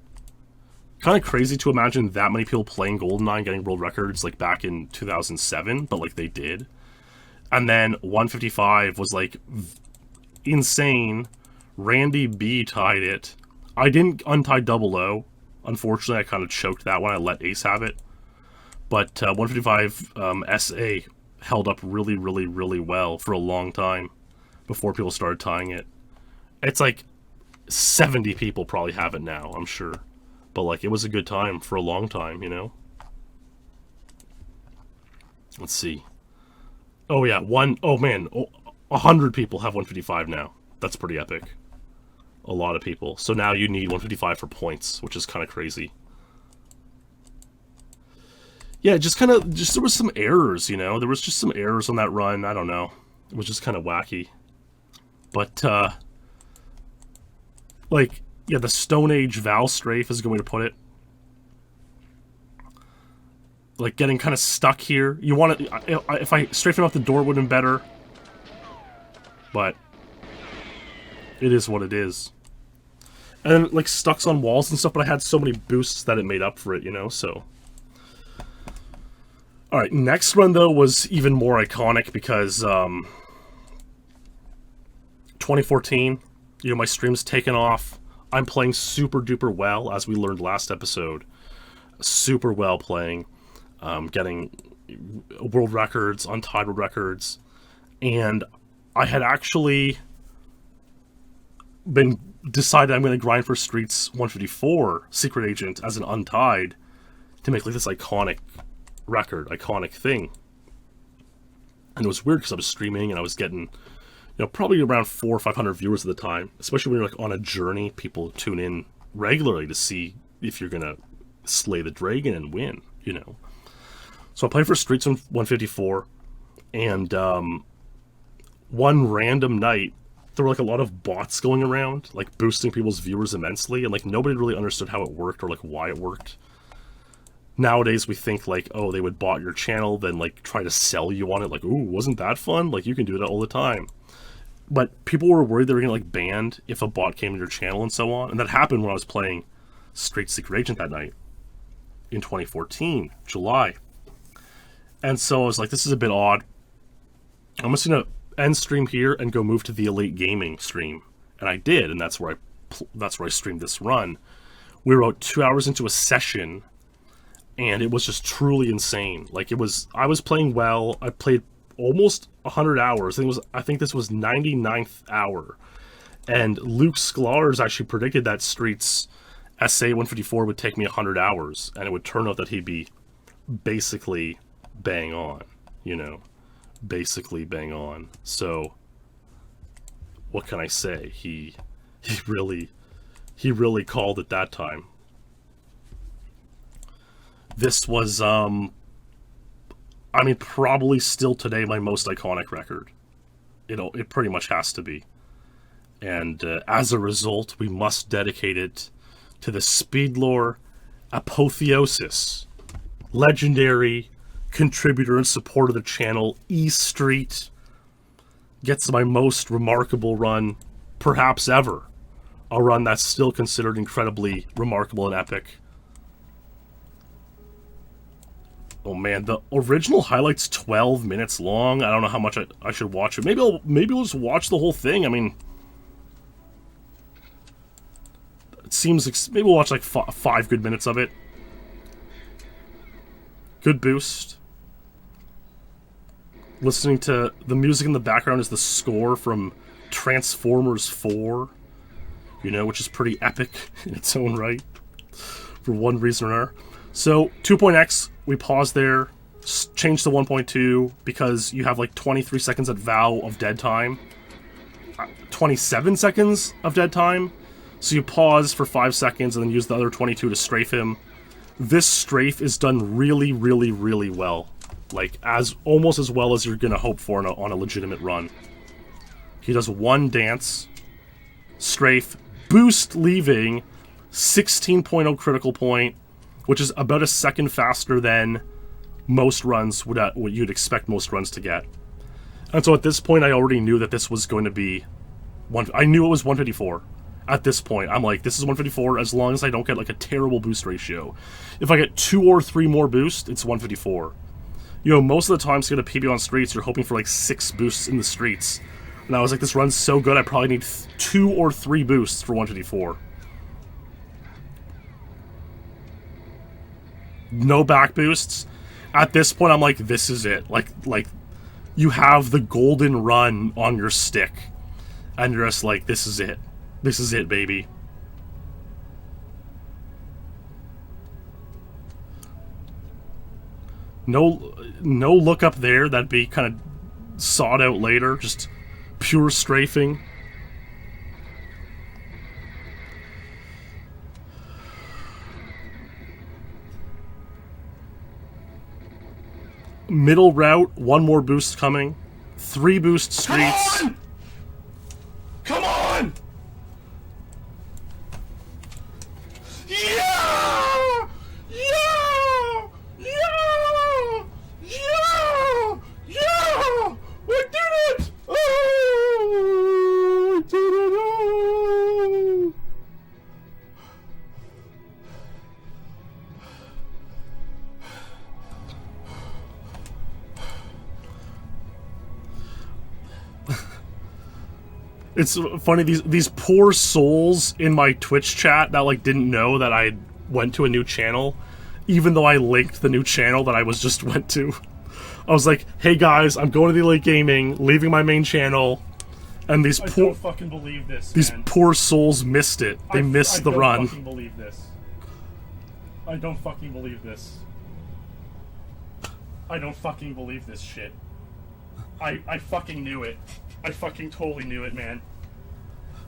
Kind of crazy to imagine that many people playing GoldenEye and getting world records, like, back in 2007, but, like, they did. And then 155 was, like, insane. Randy B tied it. I didn't untie 00. Unfortunately, I kind of choked that one. I let Ace have it. But 155 SA held up really, really, really well for a long time before people started tying it. It's like 70 people probably have it now, I'm sure. But, like, it was a good time for a long time, you know? Let's see. Oh, yeah, 100 people have 155 now. That's pretty epic. A lot of people. So now you need 155 for points, which is kind of crazy. Yeah, there was some errors, you know? There was just some errors on that run, I don't know. It was just kind of wacky. But, like, yeah, the Stone Age Val strafe is a good way to put it. Like, getting kind of stuck here. You want to... If I strafed off the door, it would have been better. But it is what it is. And then, like, stucks on walls and stuff, but I had so many boosts that it made up for it, you know, so... Alright, next run, though, was even more iconic because, 2014, you know, my stream's taken off. I'm playing super duper well, as we learned last episode. Super well playing. Getting world records, Untied world records. And I had actually decided I'm going to grind for Streets 154 Secret Agent as an Untied to make, like, this iconic record, iconic thing. And it was weird because I was streaming and I was getting, you know, probably around 400 or 500 viewers at the time. Especially when you're, like, on a journey, people tune in regularly to see if you're gonna slay the dragon and win, you know. So I played for Streets 154, and one random night there were, like, a lot of bots going around, like, boosting people's viewers immensely, and, like, nobody really understood how it worked or, like, why it worked. Nowadays, we think, like, oh, they would bot your channel, then, like, try to sell you on it, like, ooh, wasn't that fun? Like, you can do that all the time. But people were worried they were gonna, like, banned if a bot came to your channel and so on, and that happened when I was playing Streets Secret Agent that night in 2014, July. And so I was like, this is a bit odd. I'm just gonna end stream here and go move to the Elite Gaming stream, and I did, and that's where I streamed this run. We were about 2 hours into a session, and it was just truly insane. Like, I was playing well. I played almost 100 hours. I think this was 99th hour, and Luke Sklar's actually predicted that Streets SA 154 would take me 100 hours, and it would turn out that he'd be basically bang on, you know, basically bang on. So what can I say? He really called it that time. This was I mean, probably still today my most iconic record. It pretty much has to be. And as a result, we must dedicate it to the SpeedLore Apotheosis, legendary contributor and supporter of the channel, E Street, gets my most remarkable run, perhaps ever. A run that's still considered incredibly remarkable and epic. Oh man, the original highlight's 12 minutes long. I don't know how much I should watch it. Maybe I'll just watch the whole thing. I mean, it seems maybe we'll watch like 5 good minutes of it. Good boost. Listening to the music in the background is the score from Transformers 4, you know, which is pretty epic in its own right, for one reason or another. So, 2.x, we pause there, change to 1.2, because you have like 23 seconds at vow of dead time. 27 seconds of dead time. So you pause for 5 seconds and then use the other 22 to strafe him. This strafe is done really, really, really well. Like, almost as well as you're gonna hope for on a legitimate run. He does one dance, strafe, boost leaving, 16.0 critical point, which is about a second faster than most runs what you'd expect most runs to get. And so at this point, I already knew that this was going to be I knew it was 154. At this point, I'm like, this is 154 as long as I don't get like a terrible boost ratio. If I get 2 or 3 more boosts, it's 154. You know, most of the time to get a PB on streets, you're hoping for like 6 boosts in the streets. And I was like, this run's so good, I probably need 2 or 3 boosts for 154. No back boosts. At this point, I'm like, this is it. Like you have the golden run on your stick. And you're just like, this is it. This is it, baby. No look up there. That'd be kind of sawed out later. Just pure strafing. Middle route, 1 more boost coming. 3 boost streets. Come on! Come on! Yeah! Yeah! Yeah! Yeah! Yeah! We did it! Oh! We did it! Oh! It's funny, these poor souls in my Twitch chat that like didn't know that I went to a new channel, even though I linked the new channel that I just went to. I was like, hey guys, I'm going to the Elite Gaming, leaving my main channel, and I don't fucking believe this, these man. poor souls missed it. They missed the run. I don't fucking believe this. I don't fucking believe this. I don't fucking believe this shit. I fucking knew it. I fucking totally knew it, man.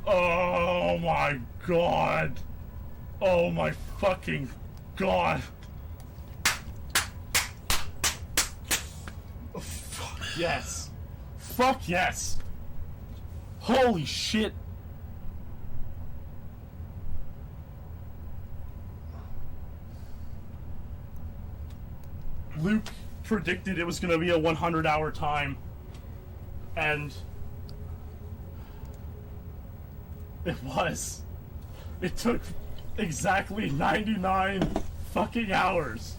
Oh my god. Oh my fucking god. Oh, fuck yes. Fuck yes. Holy shit. Luke predicted it was going to be a 100-hour time. And it was. It took exactly 99 fucking hours.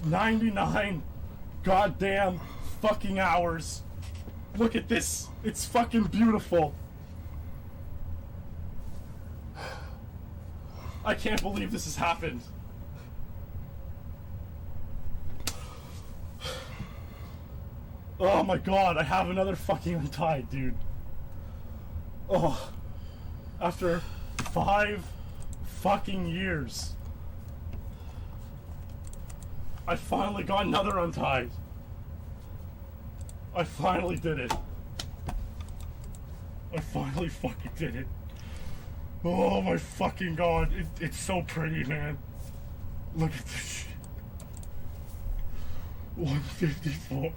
99 goddamn fucking hours. Look at this. It's fucking beautiful. I can't believe this has happened. Oh my god, I have another fucking Untied, dude. Oh. After 5 fucking years, I finally got another Untied. I finally did it. I finally fucking did it. Oh my fucking god, it's so pretty, man. Look at this shit. 154.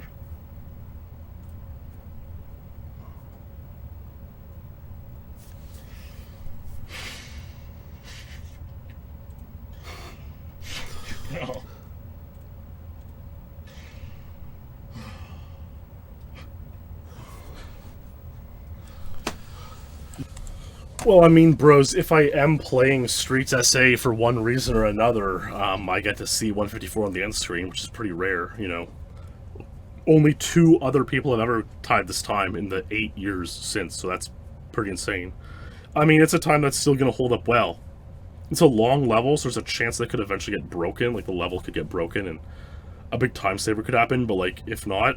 Well, I mean, bros, if I am playing Streets SA for one reason or another, I get to see 154 on the end screen, which is pretty rare, you know. Only 2 other people have ever tied this time in the 8 years since, so that's pretty insane. I mean, it's a time that's still going to hold up well. It's a long level, so there's a chance that could eventually get broken, like the level could get broken and a big time saver could happen, but like, if not,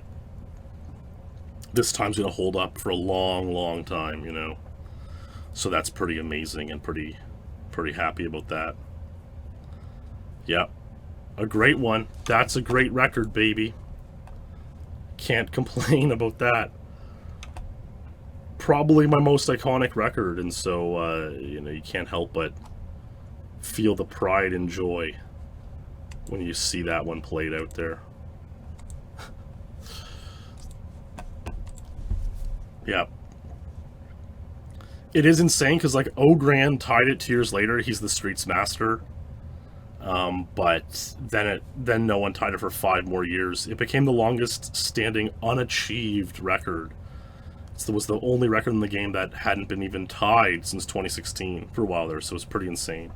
this time's going to hold up for a long, long time, you know. So that's pretty amazing and pretty happy about that. Yep. A great one. That's a great record, baby. Can't complain about that. Probably my most iconic record, and so, you know, you can't help but feel the pride and joy when you see that one played out there. Yep. It is insane because, like, Ogran tied it 2 years later. He's the Streets master. But then no one tied it for 5 more years. It became the longest standing unachieved record. It was the only record in the game that hadn't been even tied since 2016 for a while there, so it was pretty insane.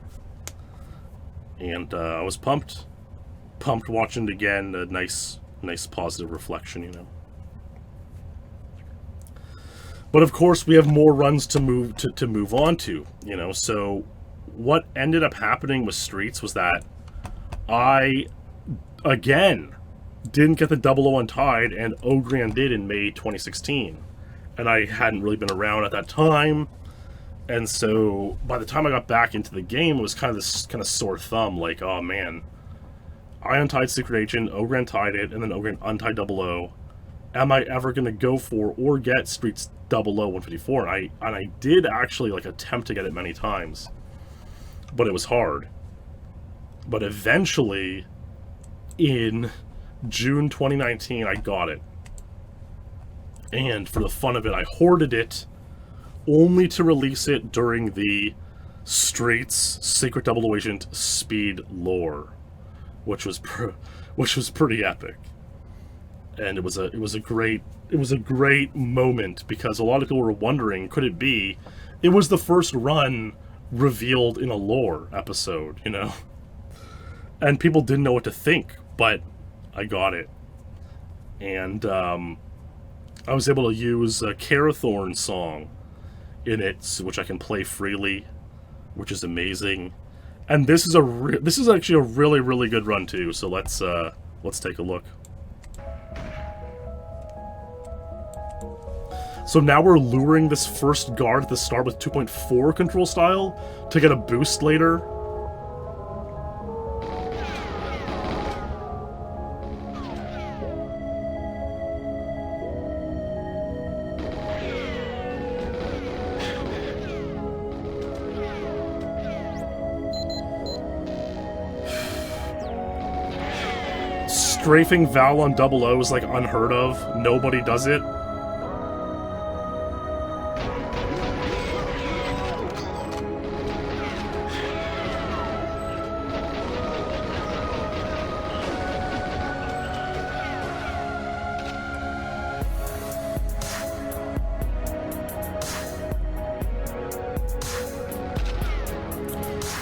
And I was pumped watching it again. A nice positive reflection, you know. But of course, we have more runs to move on to, you know. So what ended up happening with Streets was that I, again, didn't get the 00 untied, and Ogran did in May 2016. And I hadn't really been around at that time. And so by the time I got back into the game, it was kind of this kind of sore thumb, like, oh man, I untied Secret Agent, Ogran tied it, and then Ogran untied 00. Am I ever going to go for or get Streets 00 154? And I did actually, like, attempt to get it many times, but it was hard. But eventually, in June 2019, I got it. And for the fun of it, I hoarded it, only to release it during the Streets Secret 00 Agent SpeedLore, which was pretty epic. And it was a great moment, because a lot of people were wondering, could it be? It was the first run revealed in a lore episode, you know? And people didn't know what to think, but I got it. And I was able to use a Carathorn song in it, which I can play freely, which is amazing. And this is actually a really good run too. So let's take a look. So now we're luring this first guard at the start with 2.4 control style to get a boost later. Strafing Val on 00 is like unheard of. Nobody does it.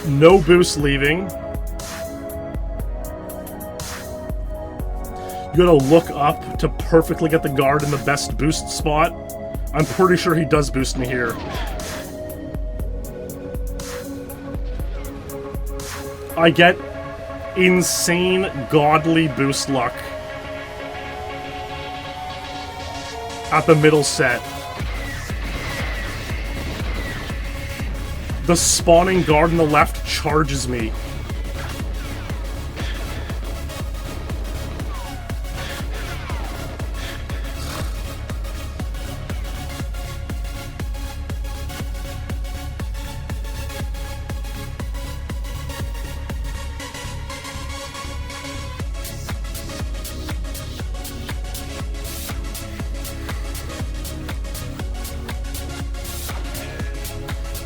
No boost leaving. You gotta look up to perfectly get the guard in the best boost spot. I'm pretty sure he does boost me here. I get insane godly boost luck at the middle set. The spawning guard on the left charges me.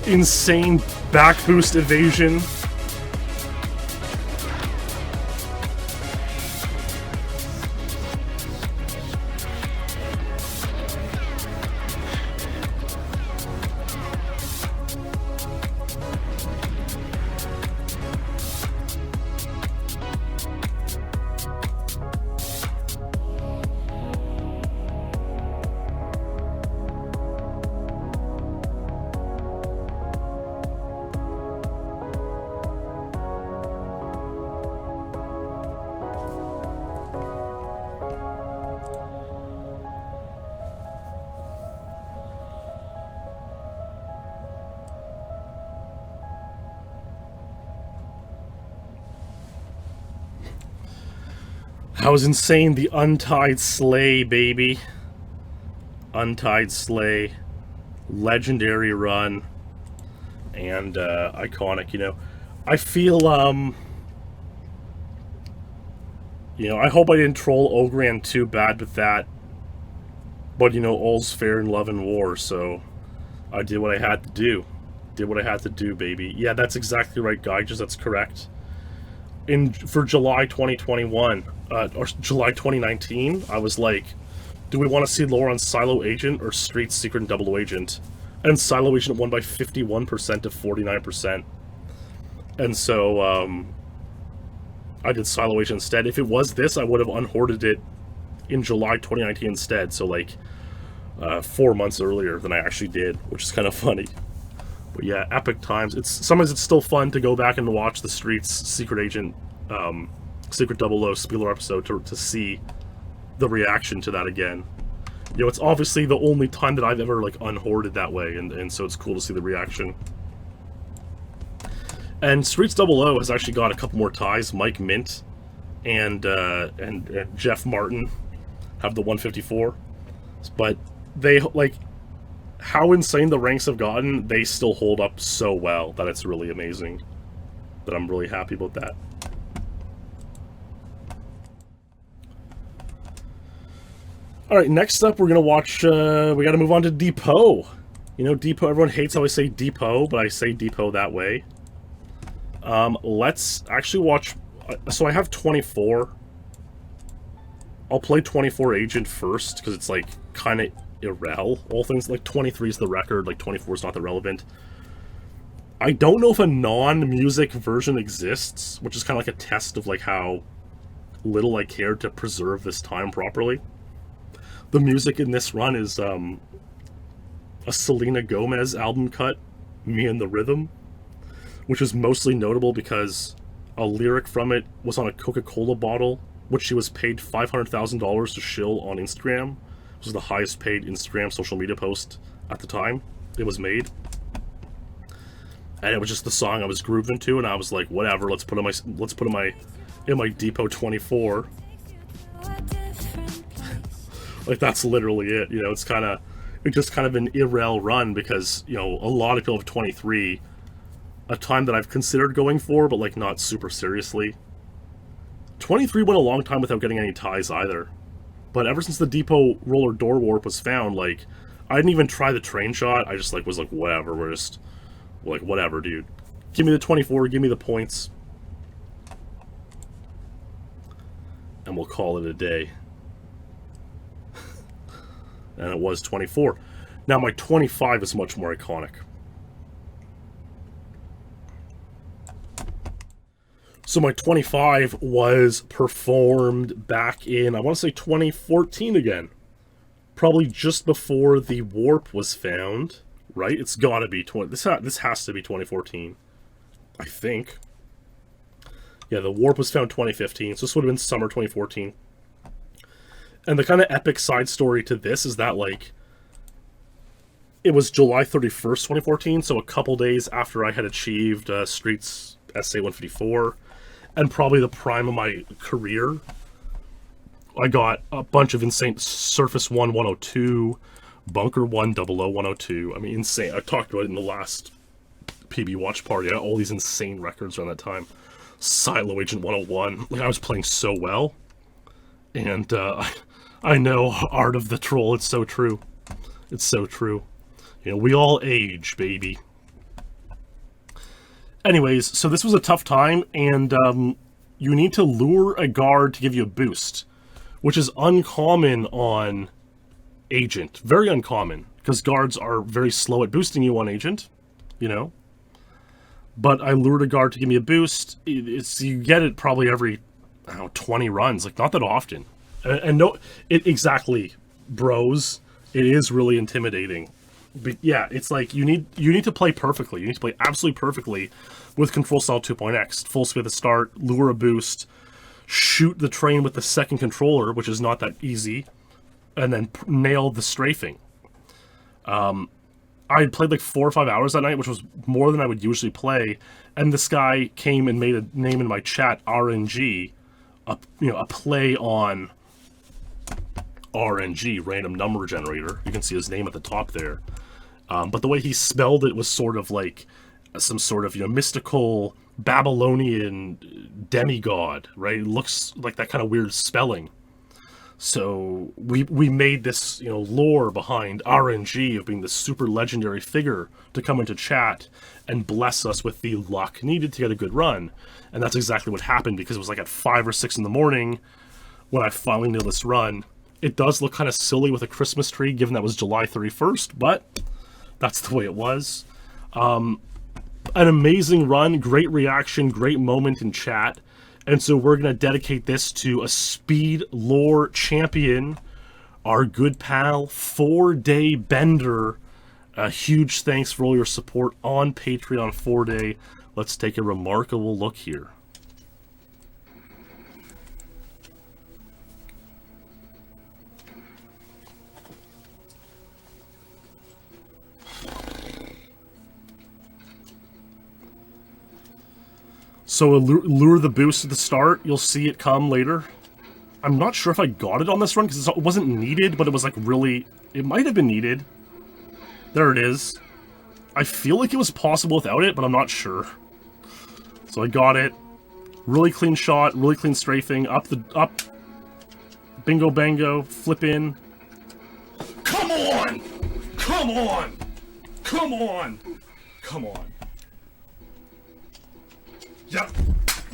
Insane back boost evasion. That was insane. The Untied Sleigh, baby. Untied Sleigh. Legendary run. And iconic, you know. I feel, you know, I hope I didn't troll Ogran too bad with that. But, you know, all's fair in love and war, so I did what I had to do. Did what I had to do, baby. Yeah, that's exactly right, Geiges. That's correct. For July 2021, or July 2019, I was like, do we want to see lore on Silo Agent or Street's Secret and Double Agent? And Silo Agent won by 51% to 49%. And so, I did Silo Agent instead. If it was this, I would have unhoarded it in July 2019 instead. So, like, 4 months earlier than I actually did, which is kind of funny. But yeah, epic times. Sometimes it's still fun to go back and watch the Streets Secret Agent, Secret 00 SpeedLore episode to see the reaction to that again. You know, it's obviously the only time that I've ever, like, unhoarded that way, and so it's cool to see the reaction. And Streets 00 has actually got a couple more ties. Mike Mint and Jeff Martin have the 154. But they, like, how insane the ranks have gotten, they still hold up so well that it's really amazing. That I'm really happy about that. Alright, next up we're gonna watch, we gotta move on to Depot. You know, Depot, everyone hates how I say Depot, but I say Depot that way. Let's actually watch, so I have 24. I'll play 24 Agent first, because it's, like, kind of irrel. All things, like, 23 is the record, like, 24 is not the relevant. I don't know if a non-music version exists, which is kind of like a test of, like, how little I cared to preserve this time properly. The music in this run is, a Selena Gomez album cut, Me and the Rhythm, which is mostly notable because a lyric from it was on a Coca-Cola bottle, which she was paid $500,000 to shill on Instagram. It was the highest paid Instagram social media post at the time it was made. And it was just the song I was grooving to, and I was like, whatever, let's put it in my Depot 24. Like, that's literally it, you know. It's just kind of an irrel run because, you know, a lot of people have 23, a time that I've considered going for, but, like, not super seriously. 23 went a long time without getting any ties either. But ever since the Depot roller door warp was found, like, I didn't even try the train shot. I just, like, was like, whatever, we're just, like, whatever, dude. Give me the 24, give me the points. And we'll call it a day. And it was 24. Now my 25 is much more iconic. So my 25 was performed back in, I want to say 2014 again. Probably just before the warp was found, right? It's gotta be, this has to be 2014, I think. Yeah, the warp was found 2015, so this would have been summer 2014. And the kind of epic side story to this is that, like, it was July 31st, 2014, so a couple days after I had achieved Streets SA 154, and probably the prime of my career. I got a bunch of insane Surface 1 102, Bunker 1 00102. I mean, insane. I talked about it in the last PB watch party. I had all these insane records around that time. Silo Agent 101. Like, I was playing so well. And I know, Art of the Troll, it's so true. It's so true. You know, we all age, baby. Anyways, so this was a tough time, and you need to lure a guard to give you a boost, which is uncommon on Agent. Very uncommon, because guards are very slow at boosting you on Agent, you know. But I lured a guard to give me a boost. You get it probably every, I don't know, 20 runs, like, not that often. And no, exactly, bros, it is really intimidating. But yeah, it's like, you need to play perfectly. You need to play absolutely perfectly with Control Style 2.x. Full speed at the start, lure a boost, shoot the train with the second controller, which is not that easy, and then nail the strafing. I had played like 4 or 5 hours that night, which was more than I would usually play, and this guy came and made a name in my chat, RNG, a play on RNG, random number generator. You can see his name at the top there. But the way he spelled it was sort of like some sort of mystical Babylonian demigod, right? It looks like that kind of weird spelling. So we made this lore behind RNG of being this super legendary figure to come into chat and bless us with the luck needed to get a good run. And that's exactly what happened, because it was like at 5 or 6 in the morning when I finally nailed this run. It does look kind of silly with a Christmas tree, given that was July 31st, but that's the way it was. An amazing run, great reaction, great moment in chat. And so we're going to dedicate this to a SpeedLore champion, our good pal, 4-Day Bender. A huge thanks for all your support on Patreon 4-Day. Let's take a remarkable look here. So lure the boost at the start, you'll see it come later. I'm not sure if I got it on this run, because it wasn't needed, but it was like really, it might have been needed. There it is. I feel like it was possible without it, but I'm not sure. So I got it. Really clean shot, really clean strafing, up. Bingo bango, flip in. Come on! Come on! Come on! Come on. Yep.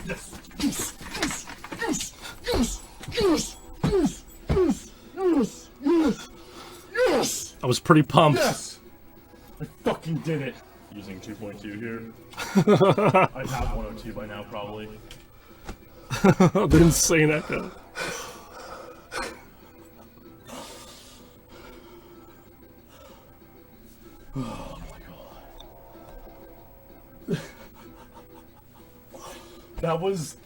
Yes. Goose. Goose. Goose. Goose. Goose. Goose. Goose. Goose. Goose. Yes. I was pretty pumped. Yes. I fucking did it. Using 2.2 here. I'd have 102 by now, probably. The insane echo. Oh my god. That was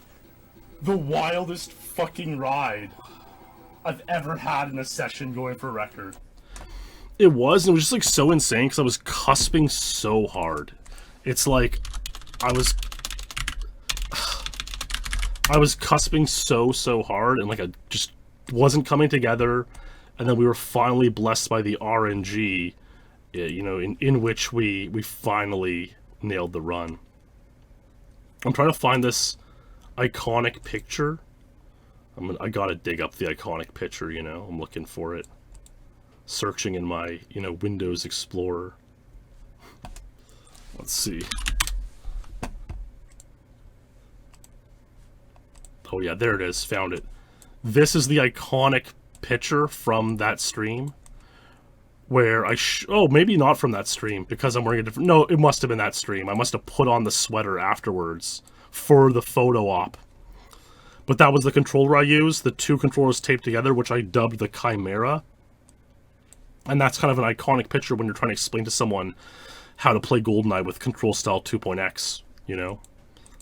the wildest fucking ride I've ever had in a session going for a record. It was just like so insane because I was cusping so hard. It's like I was cusping so hard, and like I just wasn't coming together, and then we were finally blessed by the RNG, in which we finally nailed the run. I'm trying to find this iconic picture. I gotta dig up the iconic picture, I'm looking for it. Searching in my, Windows Explorer. Let's see. Oh yeah, there it is, found it. This is the iconic picture from that stream. Where oh, maybe not from that stream, because I'm wearing a different... No, it must have been that stream. I must have put on the sweater afterwards for the photo op. But that was the controller I used, the 2 controllers taped together, which I dubbed the Chimera. And that's kind of an iconic picture when you're trying to explain to someone how to play GoldenEye with Control Style 2.x,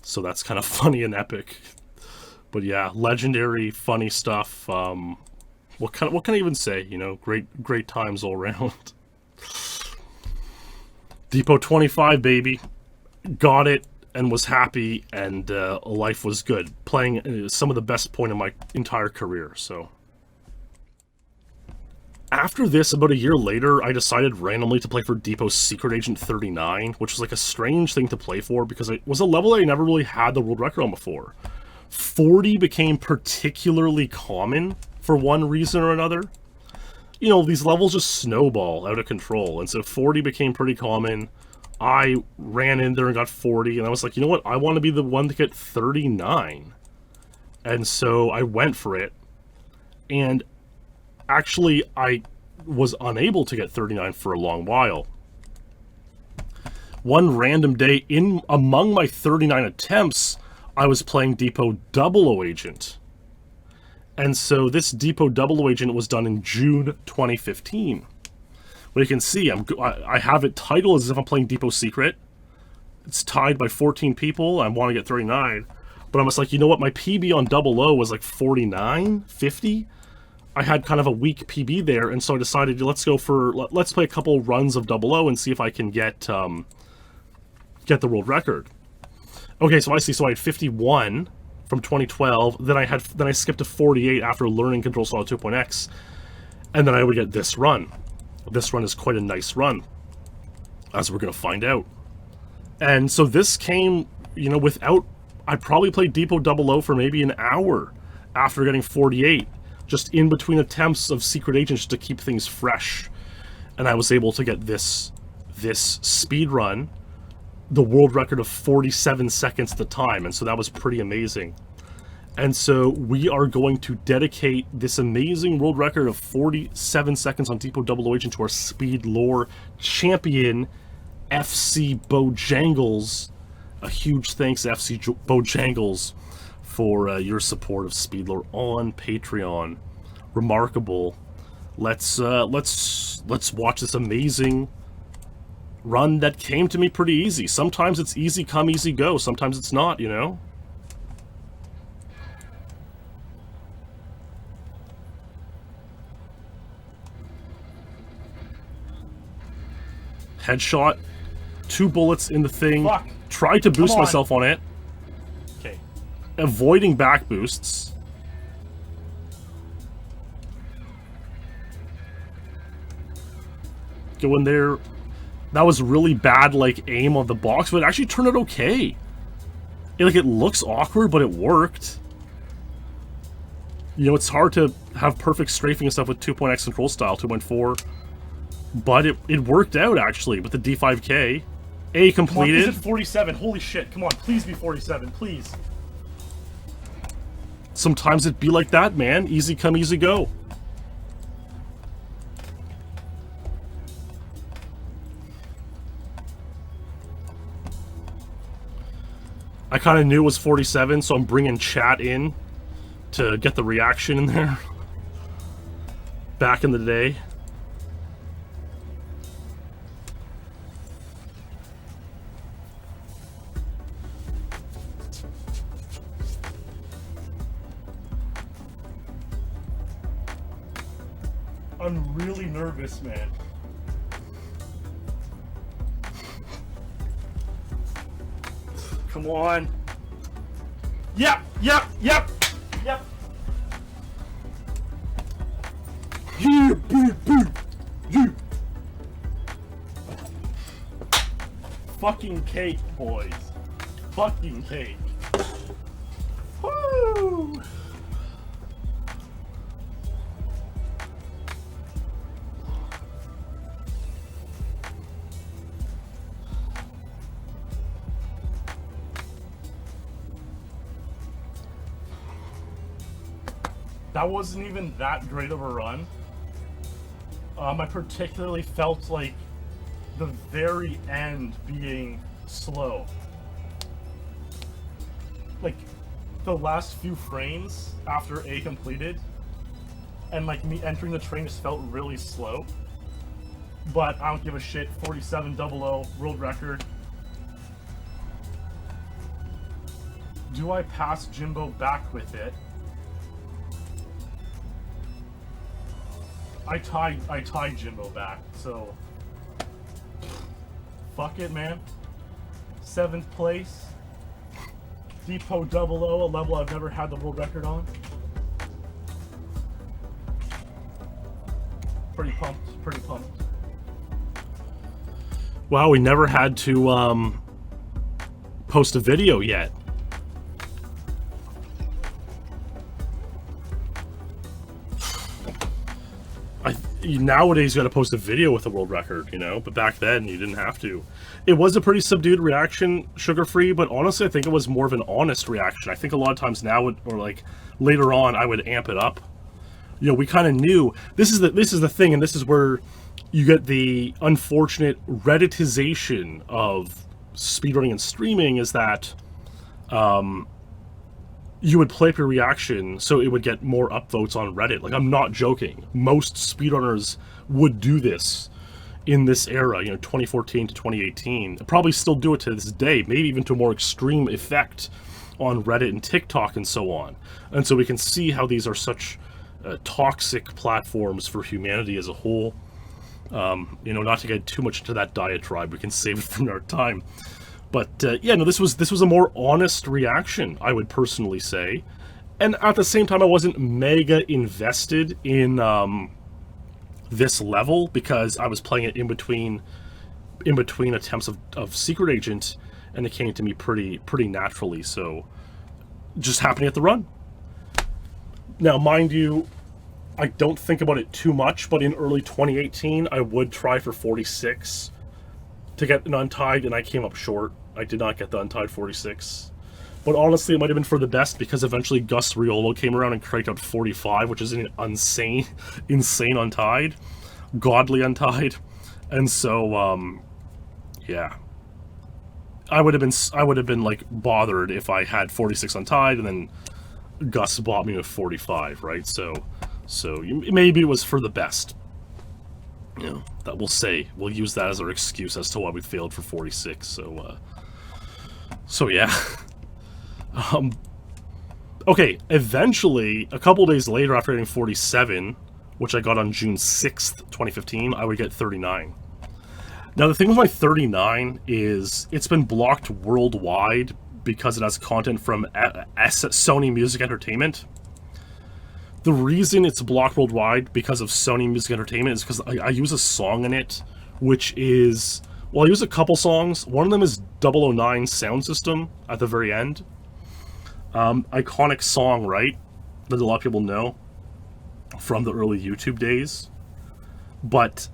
So that's kind of funny and epic. But yeah, legendary, funny stuff. What can I even say? Great times all around. Depot 25, baby. Got it and was happy, and life was good. Playing some of the best point in my entire career, so. After this, about a year later, I decided randomly to play for Depot Secret Agent 39, which was like a strange thing to play for because it was a level that I never really had the world record on before. 40 became particularly common for one reason or another. These levels just snowball out of control, and so 40 became pretty common. I ran in there and got 40, and I was like, you know what, I want to be the one to get 39. And so I went for it, and actually I was unable to get 39 for a long while. One random day, among my 39 attempts, I was playing Depot 00 Agent. And so this Depot 00 Agent was done in June 2015. Well, you can see, I have it titled as if I'm playing Depot Secret. It's tied by 14 people. I want to get 39. But I'm just like, you know what? My PB on 00 was like 49, 50. I had kind of a weak PB there, and so I decided, let's play a couple runs of 00 and see if I can get the world record. Okay, so I see. So I had 51 from 2012. Then I skipped to 48 after learning Control Style 2.x, and then I would get this run. This run is quite a nice run, as we're gonna find out. And so this came, you know, without. I probably played Depot 00 for maybe an hour after getting 48, just in between attempts of Secret Agents to keep things fresh. And I was able to get this speed run, the world record of 47 seconds at the time, and so that was pretty amazing. And so we are going to dedicate this amazing world record of 47 seconds on Depot 00 Agent to our SpeedLore champion, FC Bojangles. A huge thanks to FC Bojangles for your support of SpeedLore on Patreon. Remarkable. Let's watch this amazing run that came to me pretty easy. Sometimes it's easy come, easy go. Sometimes it's not, you know? Headshot. 2 bullets in the thing. Fuck. Tried to boost myself on it. Okay. Avoiding back boosts. Go in there. That was really bad, like, aim on the box, but it actually turned out okay. It looks awkward, but it worked. You know, it's hard to have perfect strafing and stuff with 2.x control style, 2.4. But it worked out, actually, with the D5K. A completed. Come on, please at 47. Holy shit. Come on, please be 47, please. Sometimes it be like that, man. Easy come, easy go. I kind of knew it was 47, so I'm bringing chat in to get the reaction in there. Back in the day. I'm really nervous, man. Come on. Yep. Yeah, Fucking cake, boys. Fucking cake. Woo! That wasn't even that great of a run. I particularly felt like the very end being slow. Like, the last few frames after A completed, and like me entering the train just felt really slow. But I don't give a shit. 4700 world record. Do I pass Jimbo back with it? I tied Jimbo back, so fuck it, man. 7th place. Depot 00, a level I've never had the world record on. Pretty pumped. Wow, we never had to post a video yet. Nowadays you gotta post a video with a world record, you know, but back then you didn't have to. It was a pretty subdued reaction, Sugar-Free, but honestly I think it was more of an honest reaction. I think a lot of times now, or like later on, I would amp it up. You know, we kind of knew this is the thing, and this is where you get the unfortunate Redditization of speedrunning and streaming, is that you would play up your reaction so it would get more upvotes on Reddit. Like, I'm not joking. Most speedrunners would do this in this era, you know, 2014 to 2018. Probably still do it to this day, maybe even to a more extreme effect on Reddit and TikTok and so on. And so we can see how these are such toxic platforms for humanity as a whole. You know, not to get too much into that diatribe, we can save it for another time. But yeah, no, this was a more honest reaction, I would personally say. And at the same time, I wasn't mega invested in this level because I was playing it in between attempts of Secret Agent, and it came to me pretty naturally. So just happening at the run. Now, mind you, I don't think about it too much, but in early 2018, I would try for 46 to get an Untied, and I came up short. I did not get the Untied 46. But honestly, it might have been for the best because eventually Gus Riolo came around and cranked out 45, which is an insane Untied. Godly Untied. And so, yeah. I would have been like bothered if I had 46 Untied and then Gus bought me with 45, right? So maybe it was for the best. You know, that we'll use that as our excuse as to why we failed for 46. So yeah. Okay, eventually, a couple days later after getting 47, which I got on June 6th, 2015, I would get 39. Now, the thing with my 39 is it's been blocked worldwide because it has content from Sony Music Entertainment. The reason it's blocked worldwide because of Sony Music Entertainment is because I use a song in it, which is... Well, I use a couple songs. One of them is 009 Sound System at the very end. Iconic song, right? That a lot of people know from the early YouTube days. But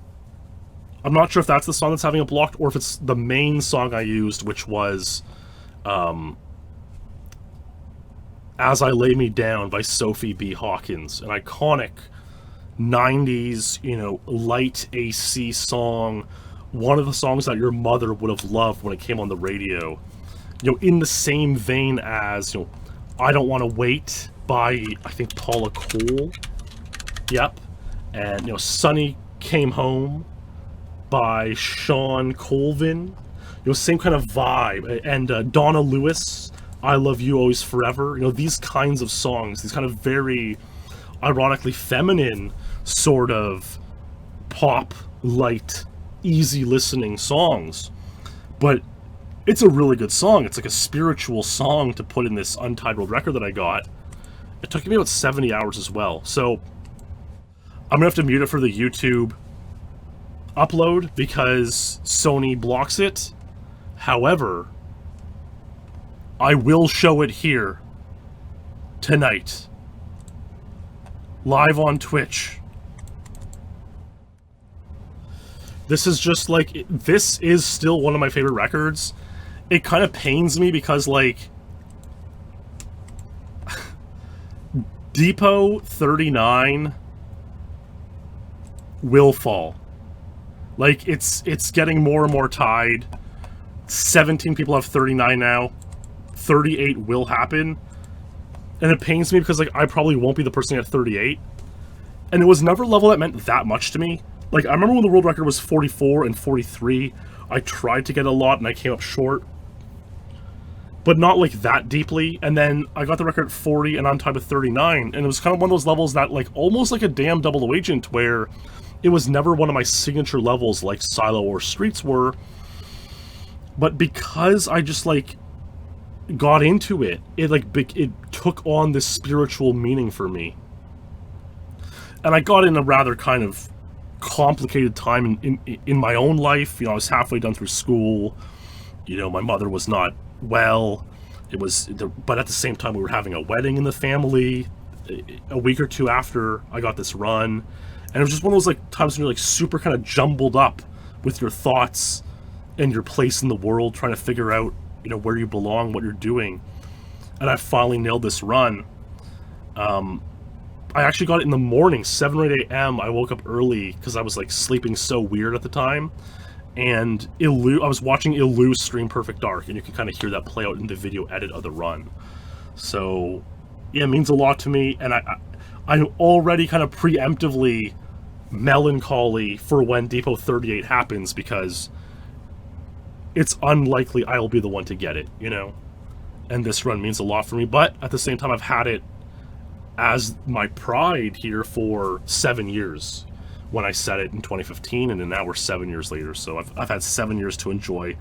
I'm not sure if that's the song that's having it blocked or if it's the main song I used, which was As I Lay Me Down by Sophie B. Hawkins, an iconic 90s, light AC song, one of the songs that your mother would have loved when it came on the radio. In the same vein as, I Don't Want to Wait by, I think, Paula Cole. Yep. And, Sonny Came Home by Sean Colvin. Same kind of vibe. And Donna Lewis, I Love You Always Forever. These kinds of songs, these kind of very ironically feminine sort of pop, light, easy listening songs. But it's a really good song. It's like a spiritual song to put in this Untitled record that I got. It took me about 70 hours as well. So I'm gonna have to mute it for the YouTube upload because Sony blocks it. However, I will show it here tonight, live on Twitch. This is just like, this is still one of my favorite records. It kind of pains me because, like, Depot 39 will fall. Like, it's getting more and more tied. 17 people have 39 now. 38 will happen. And it pains me because, like, I probably won't be the person at 38. And it was never a level that meant that much to me. Like, I remember when the world record was 44 and 43, I tried to get a lot and I came up short. But not, like, that deeply. And then I got the record at 40 and on time with 39. And it was kind of one of those levels that, like, almost like a damn double agent where it was never one of my signature levels like Silo or Streets were. But because I just, like, got into it, it took on this spiritual meaning for me. And I got in a rather kind of complicated time in my own life. I was halfway done through school. My mother was not well. But at the same time, we were having a wedding in the family a week or two after I got this run. And it was just one of those, like, times when you're, like, super kind of jumbled up with your thoughts and your place in the world, trying to figure out, where you belong, what you're doing. And I finally nailed this run. I actually got it in the morning, 7 or 8 a.m. I woke up early because I was, like, sleeping so weird at the time. And I was watching Ilu stream Perfect Dark, and you can kind of hear that play out in the video edit of the run. So, yeah, it means a lot to me, and I'm already kind of preemptively melancholy for when Depot 38 happens, because it's unlikely I will be the one to get it, And this run means a lot for me, but at the same time, I've had it as my pride here for 7 years when I set it in 2015, and then now we're 7 years later, so I've had 7 years to enjoy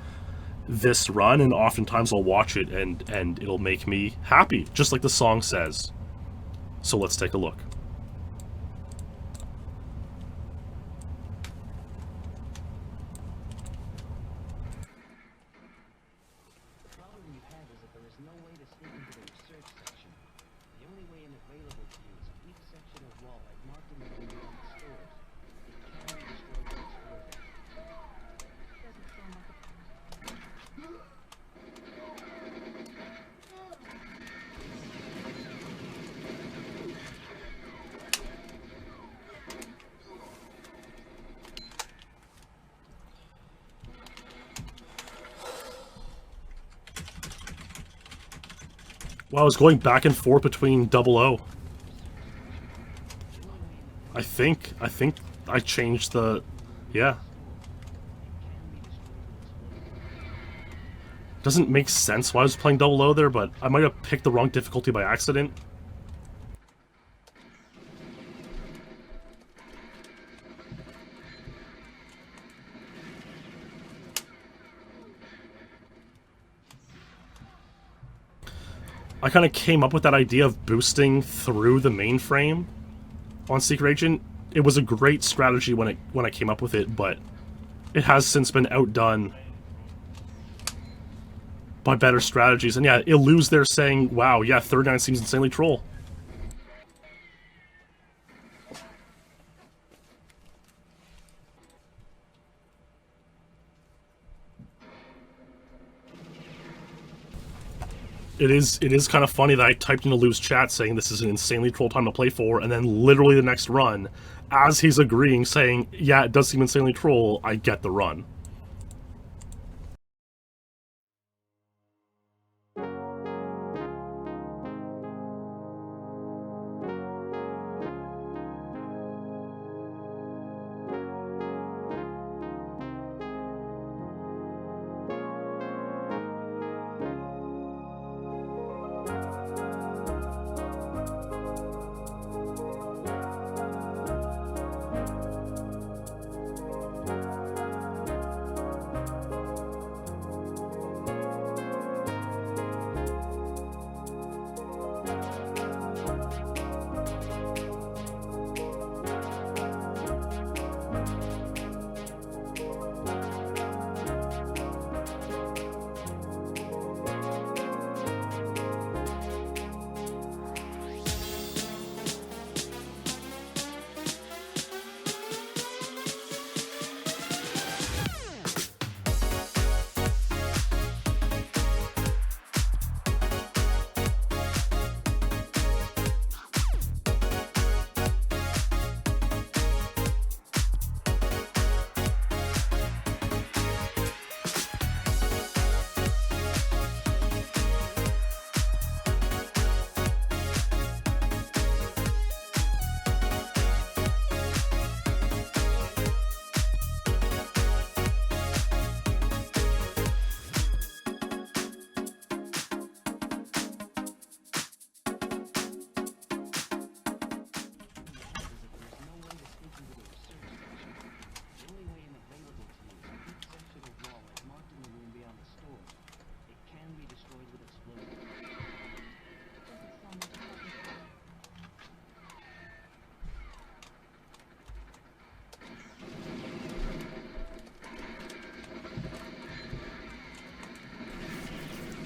this run, and oftentimes I'll watch it and it'll make me happy, just like the song says. So let's take a look. Well, I was going back and forth between 00. I think I changed the... yeah. Doesn't make sense why I was playing 00 there, but I might have picked the wrong difficulty by accident. I kind of came up with that idea of boosting through the mainframe on Secret Agent. It was a great strategy when I came up with it, but it has since been outdone by better strategies. And yeah, Illu's there saying, wow, yeah, 39 seems insanely troll. It is kind of funny that I typed into Lou's chat saying this is an insanely troll time to play for, and then literally the next run, as he's agreeing, saying, yeah, it does seem insanely troll, I get the run.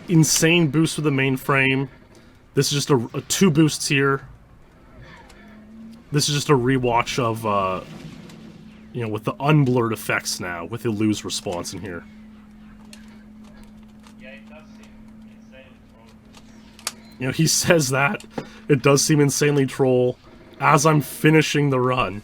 Insane boost for the mainframe. This is just a 2 boosts here. This is just a rewatch of, you know, with the unblurred effects now, with Illu's response in here. Yeah, it does seem insanely troll. You know, he says that. It does seem insanely troll as I'm finishing the run.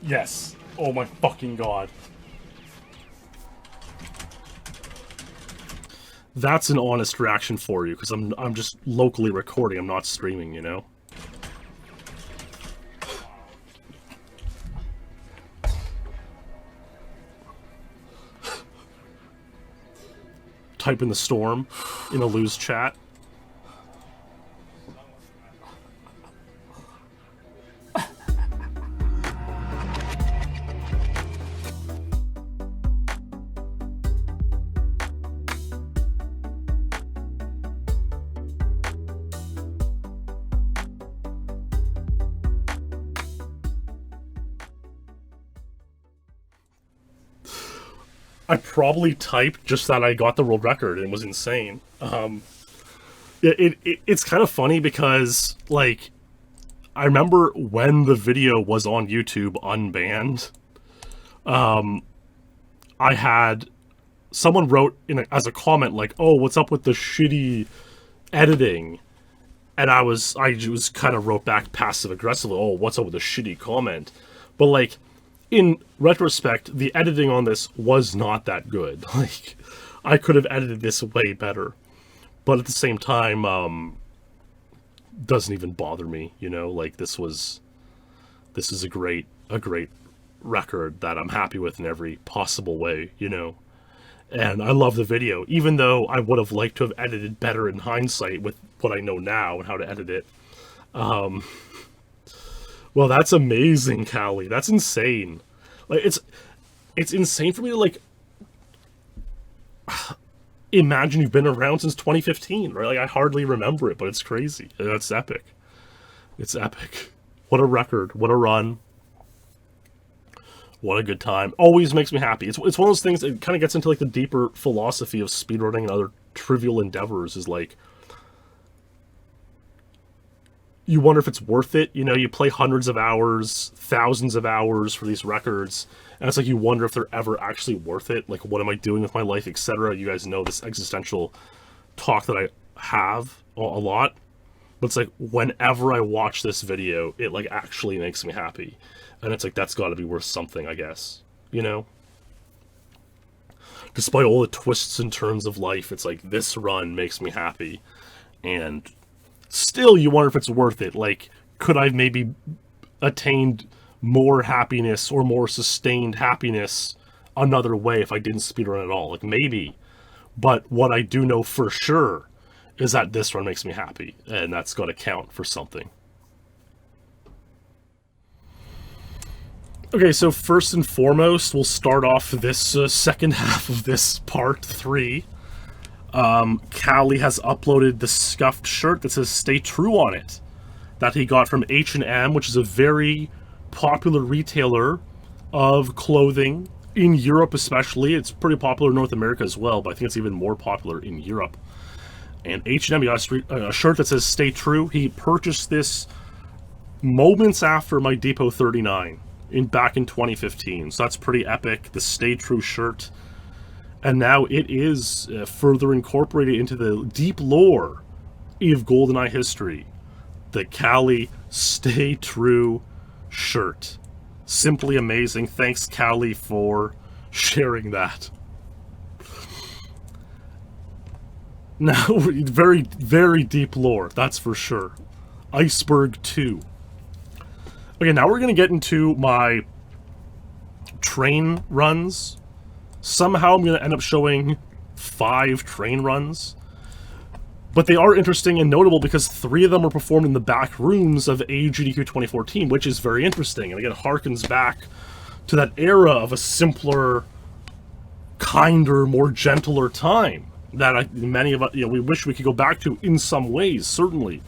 Yes. Oh my fucking god. That's an honest reaction for you, because I'm just locally recording, I'm not streaming, you know? type in the storm in a lose chat. I probably typed just that I got the world record, and it was insane. It's kind of funny because, like, I remember when the video was on YouTube unbanned, I had someone wrote as a comment like, "Oh, what's up with the shitty editing?" And I just kind of wrote back passive aggressively, "Oh, what's up with the shitty comment?" But like, in retrospect, the editing on this was not that good. Like, I could have edited this way better. But at the same time, doesn't even bother me, you know? Like, this is a great record that I'm happy with in every possible way, you know? And I love the video, even though I would have liked to have edited better in hindsight with what I know now and how to edit it. Well, that's amazing, Callie. That's insane. Like, it's insane for me to, like, imagine you've been around since 2015, right? Like, I hardly remember it, but it's crazy. That's epic. It's epic. What a record. What a run. What a good time. Always makes me happy. It's one of those things that kind of gets into, like, the deeper philosophy of speedrunning and other trivial endeavors, is, like, you wonder if it's worth it. You know, you play hundreds of hours, thousands of hours for these records, and it's like you wonder if they're ever actually worth it. Like, what am I doing with my life, etc. You guys know this existential talk that I have a lot. But it's like, whenever I watch this video, it, like, actually makes me happy. And it's like, that's got to be worth something, I guess. You know? Despite all the twists and turns of life, it's like, this run makes me happy. And still, you wonder if it's worth it. Like, could I maybe attained more happiness or more sustained happiness another way if I didn't speedrun at all? Like, maybe. But what I do know for sure is that this run makes me happy, and that's got to count for something. Okay, so first and foremost, we'll start off this second half of this part 3. Callie has uploaded the scuffed shirt that says "Stay True" on it, that he got from H&M, which is a very popular retailer of clothing in Europe especially. It's pretty popular in North America as well, but I think it's even more popular in Europe. And H&M, he got a shirt that says "Stay True." He purchased this moments after my Depot 39 back in 2015, so that's pretty epic. The "Stay True" shirt. And now it is further incorporated into the deep lore of GoldenEye history. The Callie "Stay True" shirt. Simply amazing. Thanks, Callie, for sharing that. Now, very, very deep lore, that's for sure. Iceberg 2. Okay, now we're going to get into my train runs. Somehow I'm going to end up showing 5 train runs. But they are interesting and notable because 3 of them were performed in the back rooms of AGDQ 2014, which is very interesting. And again, it harkens back to that era of a simpler, kinder, more gentler time that many of us, we wish we could go back to in some ways, certainly.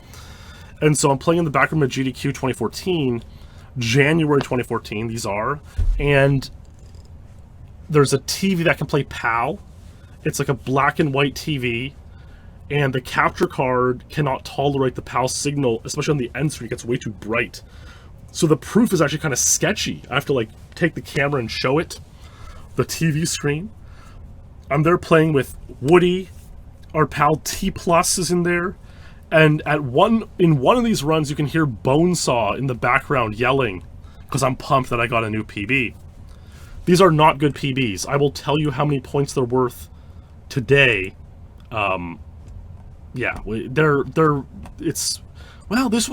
And so I'm playing in the back room of GDQ 2014, January 2014, these are, and there's a TV that can play PAL. It's like a black and white TV, and the capture card cannot tolerate the PAL signal, especially on the end screen. It gets way too bright. So the proof is actually kind of sketchy. I have to, like, take the camera and show it, the TV screen. I'm there playing with Woody. Our pal T Plus is in there. And in one of these runs, you can hear Bonesaw in the background yelling because I'm pumped that I got a new PB. These are not good PBs. I will tell you how many points they're worth today. Yeah, this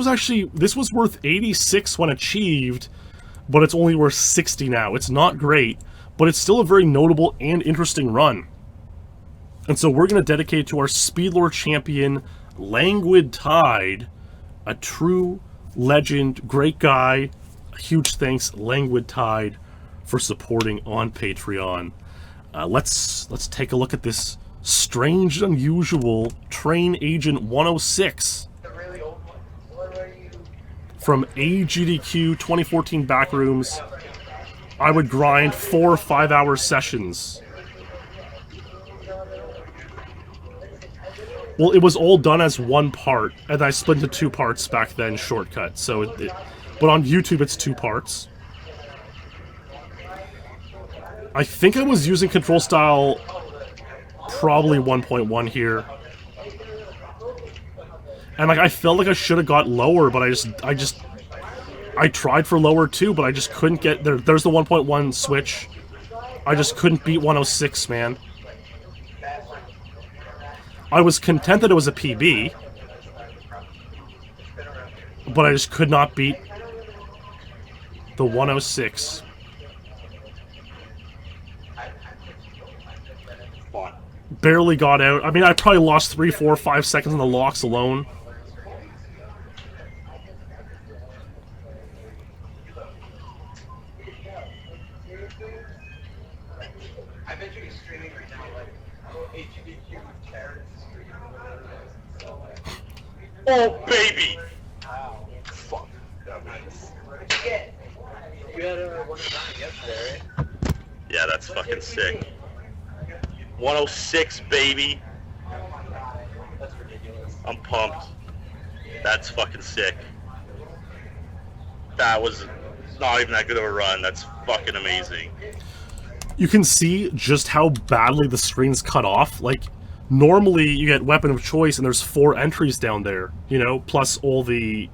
was worth 86 when achieved, but it's only worth 60 now. It's not great, but it's still a very notable and interesting run. And so we're going to dedicate it to our SpeedLore champion, Languid Tide, a true legend, great guy. A huge thanks, Languid Tide, for supporting on Patreon. Let's take a look at this strange and unusual Train Agent 106 from AGDQ 2014 Backrooms. I would grind 4 or 5 hour sessions. Well, it was all done as one part, and I split into 2 parts back then, shortcut. So, but on YouTube it's 2 parts. I think I was using control style probably 1.1 here. And like I felt like I should have got lower, but I tried for lower too, but I just couldn't get there. There's the 1.1 switch. I just couldn't beat 106, man. I was content that it was a PB, but I just could not beat the 106. Barely got out. I mean, I probably lost 3, 4, 5 seconds on the locks alone. I bet you he's streaming right now, like, HBQ Terrence streaming. Oh, baby! Wow. Fuck. That was... You had one of mine yesterday, right? Yeah, that's fucking sick. 106, baby. That's ridiculous. I'm pumped. That's fucking sick. That was not even that good of a run. That's fucking amazing. You can see just how badly the screen's cut off. Like, normally you get weapon of choice and there's 4 entries down there, you know, plus all the,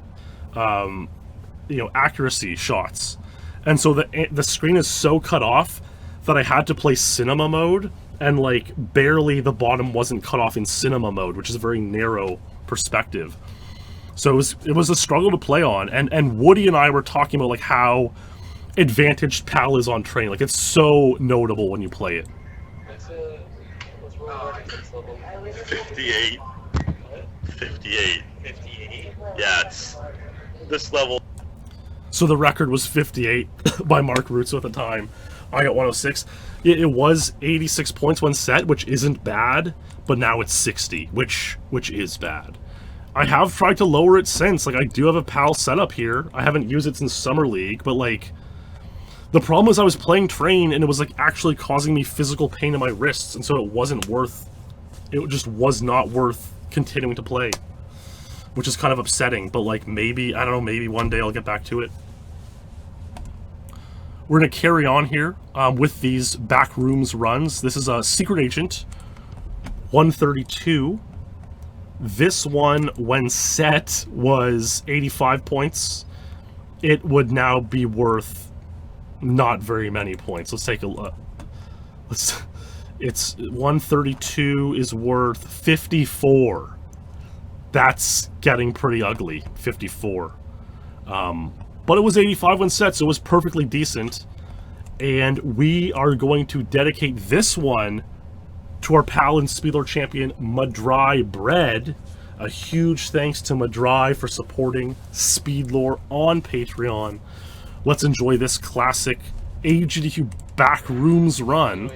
you know, accuracy shots. And so the screen is so cut off that I had to play cinema mode, and like barely the bottom wasn't cut off in cinema mode, which is a very narrow perspective. So it was a struggle to play on, and Woody and I were talking about like how advantaged PAL is on Train. Like, it's so notable when you play it. What's wrong with level? 58. 58. 58. Yeah, it's this level. So the record was 58 by Mark Russo at the time. I got 106. It was 86 points when set, which isn't bad, but now it's 60, which is bad. I have tried to lower it since. Like, I do have a PAL setup here. I haven't used it since Summer League, but like, the problem was I was playing Train and it was like actually causing me physical pain in my wrists, and so it wasn't worth, it just was not worth continuing to play, which is kind of upsetting. But like, maybe, I don't know, maybe one day I'll get back to it. We're going to carry on here with these Backrooms runs. This is a Secret Agent 132. This one, when set, was 85 points. It would now be worth not very many points. Let's take a look. It's 132 is worth 54. That's getting pretty ugly. 54. But it was 85 when set, so it was perfectly decent. And we are going to dedicate this one to our pal and SpeedLore champion, Madry Bread. A huge thanks to Madry for supporting SpeedLore on Patreon. Let's enjoy this classic AGDQ Backrooms run.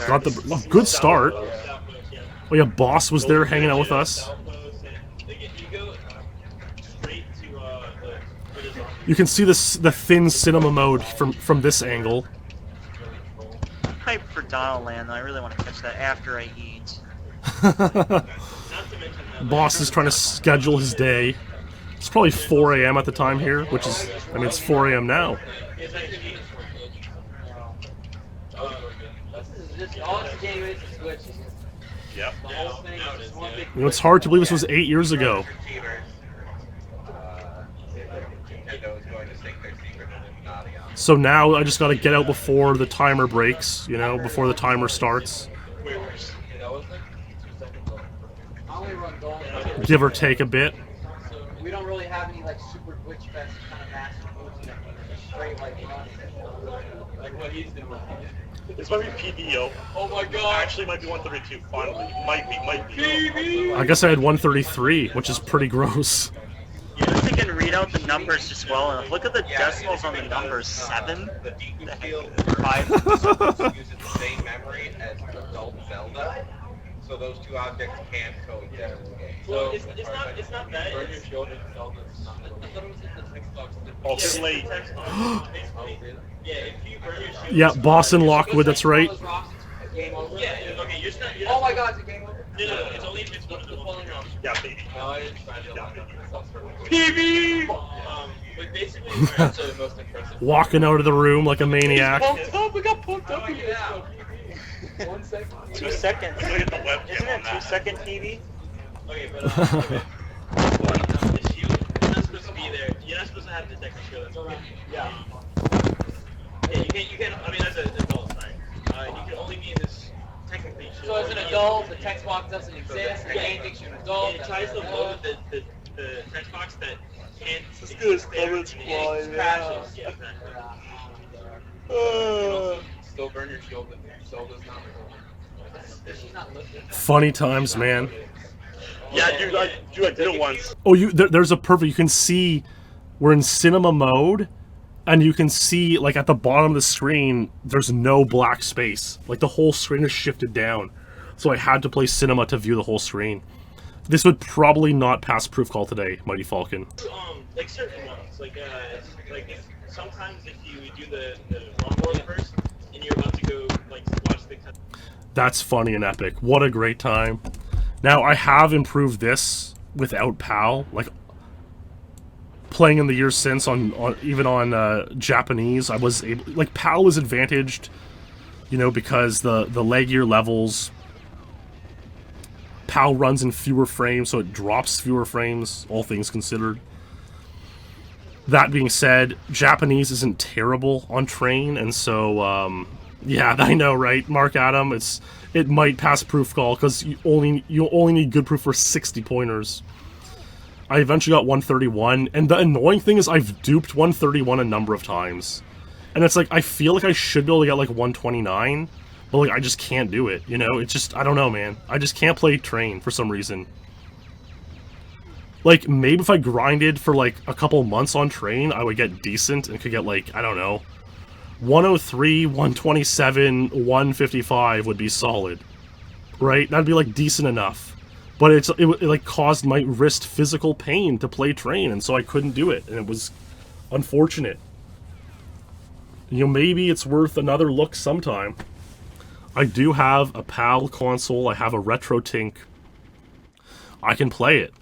Got the good start. Oh yeah, Boss was there hanging out with us. You can see this, the thin cinema mode from this angle. Hype for Donald Land, though. I really want to catch that after I eat. Boss is trying to schedule his day. It's probably 4 a.m. at the time here, which is, I mean, it's 4 a.m. now. Yep. You know, it's hard to believe this was 8 years ago. So now I just gotta get out before the timer breaks, you know, before the timer starts. Give or take a bit. We don't really have any like super glitch fest kind of massive moves that just straight like run. Like what he's doing. This might be PBO. Oh my god. Actually, might be 132. Finally, might be. I guess I had 133, which is pretty gross. You know, they can read out the numbers just well enough. Look at the decimals on the numbers. 7? The Deku Field 5? uses the same memory as adult Zelda, so those two objects can't coexist. Well, it's not that. Burn your shield and Zelda is not. Oh, too late. Yeah, if you burn your shield. Yeah, Boston Lockwood, that's right. Game over. Yeah, okay, you're not. Oh my god, it's a game over. No, it's only if it's one of the falling rocks. Yeah, baby. PB. But basically, That's the most impressive. Walking out of the room like a maniac. pumped up. We got pumped up. Yeah. 1 second. 2 seconds. Look at the webcam Isn't on it that. 2-second TV? Okay, but the shield. You're not supposed to be there. You're not supposed to have the detector shield. Yeah. Yeah, you can't. I mean, as an adult, right? You can only be in this technically. So as an adult, the text box doesn't exist. The game thinks you're an adult. It tries to load the text box that can't. As good as there, comments and fly, it crashes. Yeah, exactly. Still burn your shield if Zelda's not. She's not looking. Funny times, man. Yeah, dude, I did it once. Oh, there's a perfect. You can see we're in cinema mode, and you can see like at the bottom of the screen, there's no black space. Like the whole screen is shifted down. So I had to play cinema to view the whole screen. This would probably not pass proof call today, Mighty Falcon. Like certain ones, like if, sometimes if you do the wrong one first, and you're about to go like watch the. That's funny and epic. What a great time. Now, I have improved this without PAL. Like, playing in the years since even on Japanese, I was able... Like, PAL is advantaged, you know, because the leggier levels... PAL runs in fewer frames, so it drops fewer frames, all things considered. That being said, Japanese isn't terrible on train, and so, yeah, I know, right, Mark Adam? It might pass proof call because you only need good proof for 60 pointers. I eventually got 131, and the annoying thing is I've duped 131 a number of times, and it's like I feel like I should be able to get like 129, but like I just can't do it. You know, it's just I don't know, man. I just can't play train for some reason. Like maybe if I grinded for like a couple months on train, I would get decent and could get like I don't know. 103, 127, 155 would be solid, right? That'd be like decent enough, but it like caused my wrist physical pain to play train, and so I couldn't do it, and it was unfortunate. You know, maybe it's worth another look sometime. I do have a PAL console. I have a Retro Tink. I can play it.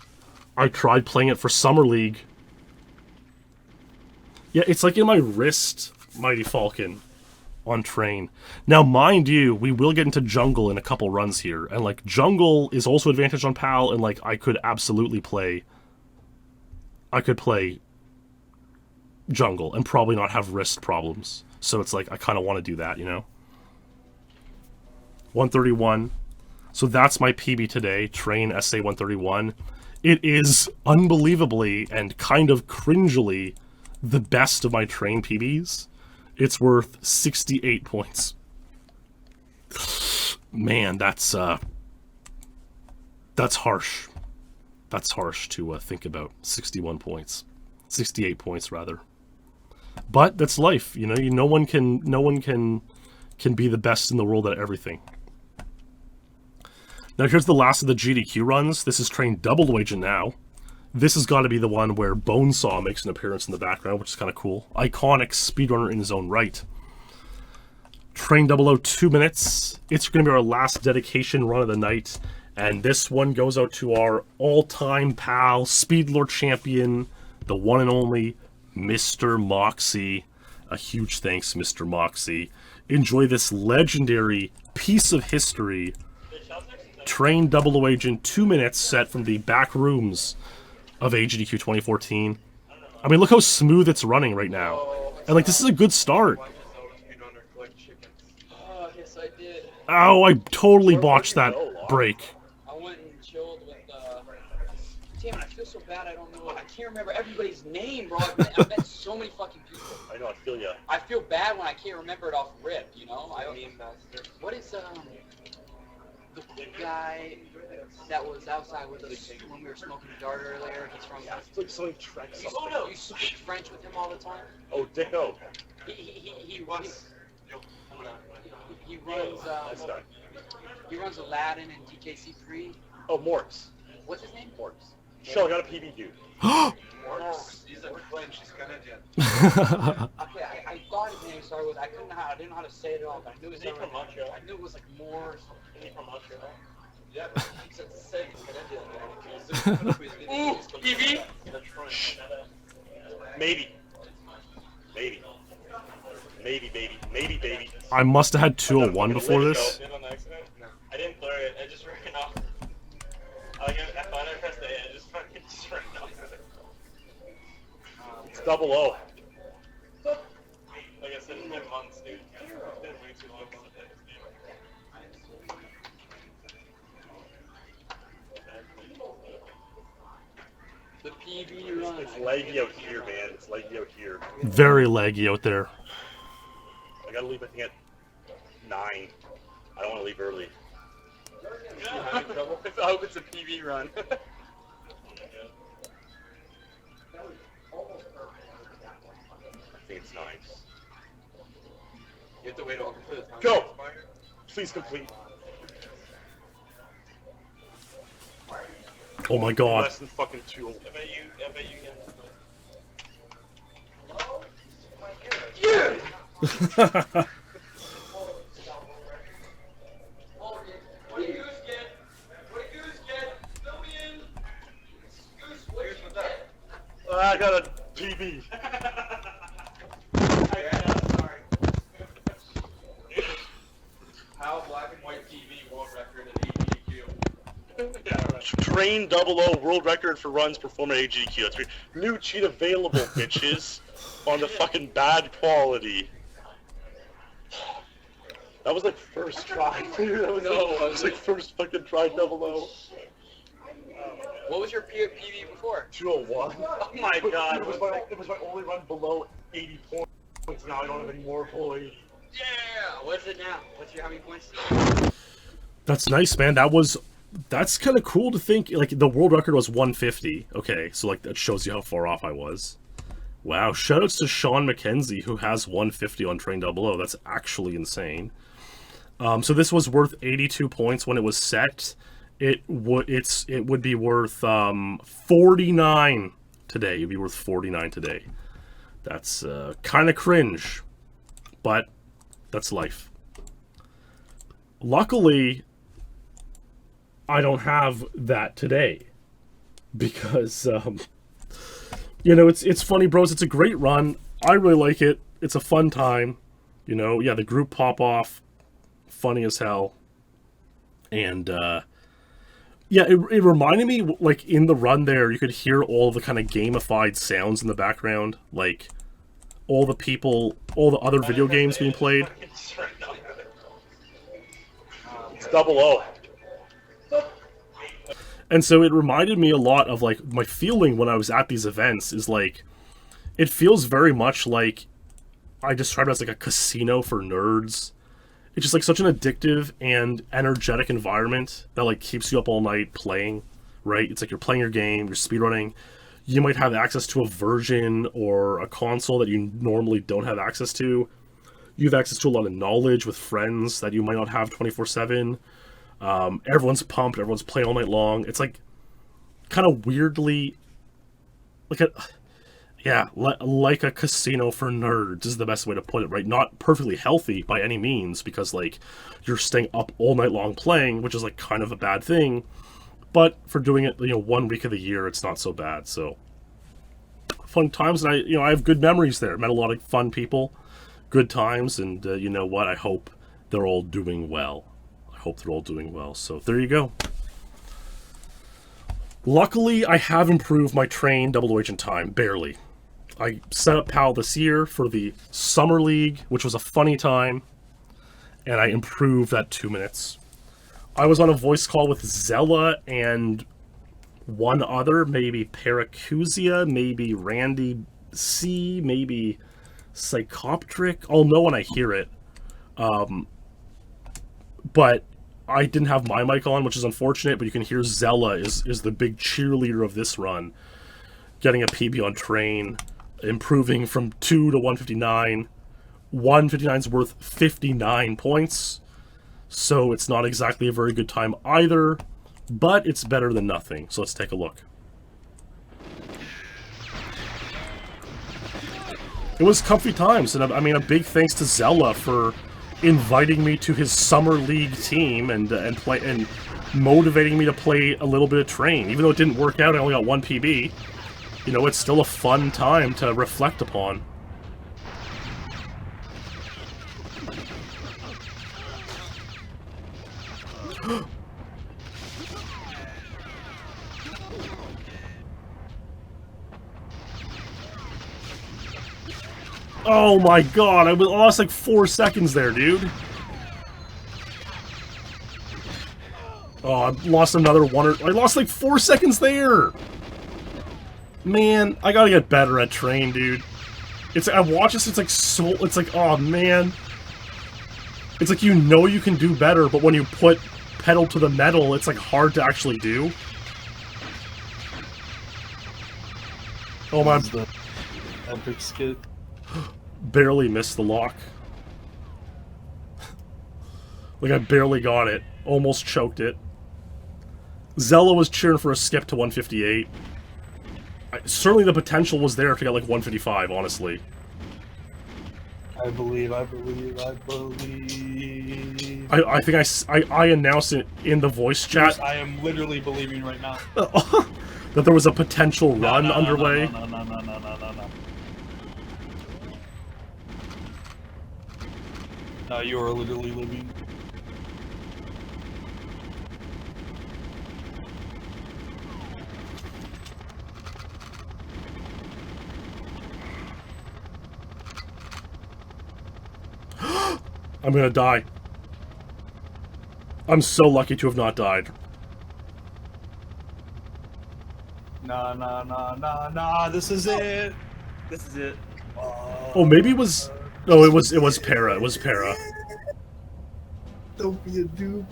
I tried playing it for Summer League. Yeah, it's like in my wrist. Mighty Falcon on train. Now, mind you, we will get into jungle in a couple runs here, and like jungle is also advantage on PAL, and like I could absolutely play. I could play jungle and probably not have wrist problems. So it's like I kind of want to do that, you know. 131. So that's my PB today. Train SA 131. It is unbelievably and kind of cringily the best of my train PBs. It's worth 68 points. Man, that's harsh. That's harsh to think about. 61 points. 68 points, rather. But that's life, you know. No one can be the best in the world at everything. Now here's the last of the GDQ runs. This is train double agent now. This has got to be the one where Bonesaw makes an appearance in the background, which is kind of cool. Iconic speedrunner in his own right. Train 2 minutes. It's going to be our last dedication run of the night. And this one goes out to our all-time pal, SpeedLore champion, the one and only Mr. Moxie. A huge thanks, Mr. Moxie. Enjoy this legendary piece of history. Train double agent 2 minutes set from the back rooms of AGDQ 2014. I mean, look how smooth it's running right now. And, like, this is a good start. Oh, yes, I did. Oh, I totally botched that break. I went and chilled with, damn, I feel so bad, I don't know. I can't remember everybody's name, bro. I've met so many fucking people. I know, I feel ya. I feel bad when I can't remember it off rip, you know? What is, the cool guy that was outside with us when we were smoking a dart earlier? He's from... It's like something Trek. You speak French with him all the time? Oh, Dicko. He runs, he runs Aladdin and DKC3. Oh, Morks. What's his name? Morks. Shell, I got a PB dude. Morks. He's a French. He's Canadian. Okay, I thought his name started with, I didn't know how to say it at all, but I knew it started with, I knew it was like more or something. Is he from Montreal? Yeah, he said Canadian. Ooh, PV? Maybe. Maybe. Maybe, baby. Maybe, baby. I must have had 201 before this. I didn't blur it. I just ran off. I thought I pressed A. I just fucking ran off. It's 00. Like I said, it's been months, dude. It's been way too long since I played this game. The PV run. It's laggy out here, man. It's laggy out here. Very laggy out there. I gotta leave, I think, at 9. I don't want to leave early. I hope it's a PV run. I think it's 9. You have to wait all the time. Go! Please complete. Oh my god. Less than fucking 2. I bet you can. Yeah! What did Goose get? Fill me in. Goose, what did you get? I got a PB. Sorry. How black and white TV world record at AGQ. Train 00 world record for runs performed at AGQ. That's right. New cheat available, bitches. On the fucking bad quality. That was like first try, dude. That was like first fucking try 00. What was your PV before? 201. Oh my god. It was my only run below 80 points. Now I don't have any more points. Yeah! What's it now? How many points? That's nice, man. That's kind of cool to think. Like, the world record was 150. Okay, so like that shows you how far off I was. Wow, shoutouts to Sean McKenzie, who has 150 on Train 00. That's actually insane. So this was worth 82 points when it was set. It would be worth 49 today. It'd be worth 49 today. That's kind of cringe, but that's life. Luckily, I don't have that today because you know, it's funny, bros. It's a great run. I really like it. It's a fun time. You know, yeah, the group pop off, funny as hell. And yeah, it reminded me, like, in the run there, you could hear all the kind of gamified sounds in the background, like all the people, all the other video games being played. It's 00. And so it reminded me a lot of, like, my feeling when I was at these events is, like, it feels very much like I described it as, like, a casino for nerds. It's just, like, such an addictive and energetic environment that, like, keeps you up all night playing, right? It's like you're playing your game, you're speedrunning. You might have access to a version or a console that you normally don't have access to. You have access to a lot of knowledge with friends that you might not have 24/7. Everyone's pumped, everyone's playing all night long. It's like kind of weirdly like a casino for nerds is the best way to put it, right? Not perfectly healthy by any means, because like you're staying up all night long playing, which is like kind of a bad thing, but for doing it, you know, 1 week of the year, it's not so bad. So fun times, and I have good memories there. Met a lot of fun people, good times, and you know what? I hope they're all doing well. So there you go. Luckily, I have improved my train double agent time, barely. I set up PAL this year for the Summer League, which was a funny time, and I improved that 2 minutes. I was on a voice call with Zella and one other, maybe Paracousia, maybe Randy C, maybe Psychoptric. I'll know when I hear it. But I didn't have my mic on, which is unfortunate, but you can hear Zella is the big cheerleader of this run. Getting a PB on train, improving from 2 to 159. 159's worth 59 points, so it's not exactly a very good time either, but it's better than nothing. So let's take a look. It was comfy times, and I mean, a big thanks to Zella for inviting me to his summer league team and motivating me to play a little bit of train. Even though it didn't work out, I only got 1 PB. You know, it's still a fun time to reflect upon. Oh my god, I lost like 4 seconds there, dude. Oh, I lost another I lost like 4 seconds there! Man, I gotta get better at train, dude. I watch this, it's like, oh man. It's like, you know you can do better, but when you put pedal to the metal, it's like hard to actually do. Oh my... The epic skit. Barely missed the lock. Like, I barely got it. Almost choked it. Zella was cheering for a skip to 158. Certainly the potential was there to get like 155, honestly. I believe. I think I announced it in the voice chat. I am literally believing right now. That there was a potential run underway. No, you are literally living. I'm gonna die. I'm so lucky to have not died. Nah, this is it. This is it. Oh, maybe it was... No, it was Para. It was Para. Don't be a dude.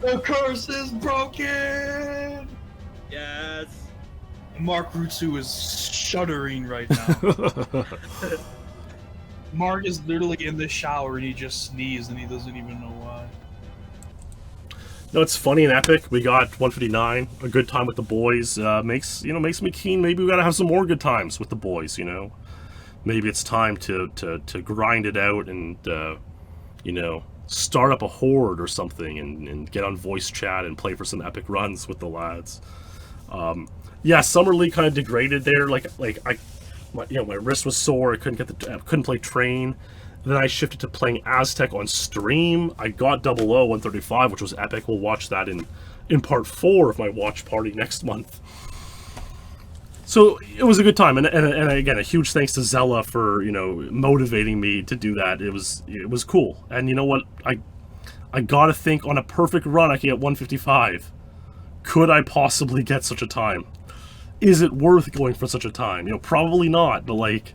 The curse is broken! Yes. Mark Rutsu is shuddering right now. Mark is literally in the shower and he just sneezed and he doesn't even know why. No, it's funny and epic. We got 159, a good time with the boys. Makes me keen. Maybe we gotta have some more good times with the boys. You know, maybe it's time to grind it out and you know, start up a horde or something and get on voice chat and play for some epic runs with the lads. Yeah, Summer League kind of degraded there. My wrist was sore. I couldn't play train. Then I shifted to playing Aztec on stream. I got 00 135, which was epic. We'll watch that in part 4 of my watch party next month. So it was a good time, and again, a huge thanks to Zella for, you know, motivating me to do that. It was cool. And you know what? I gotta think, on a perfect run I can get 155. Could I possibly get such a time? Is it worth going for such a time? You know, probably not, but like,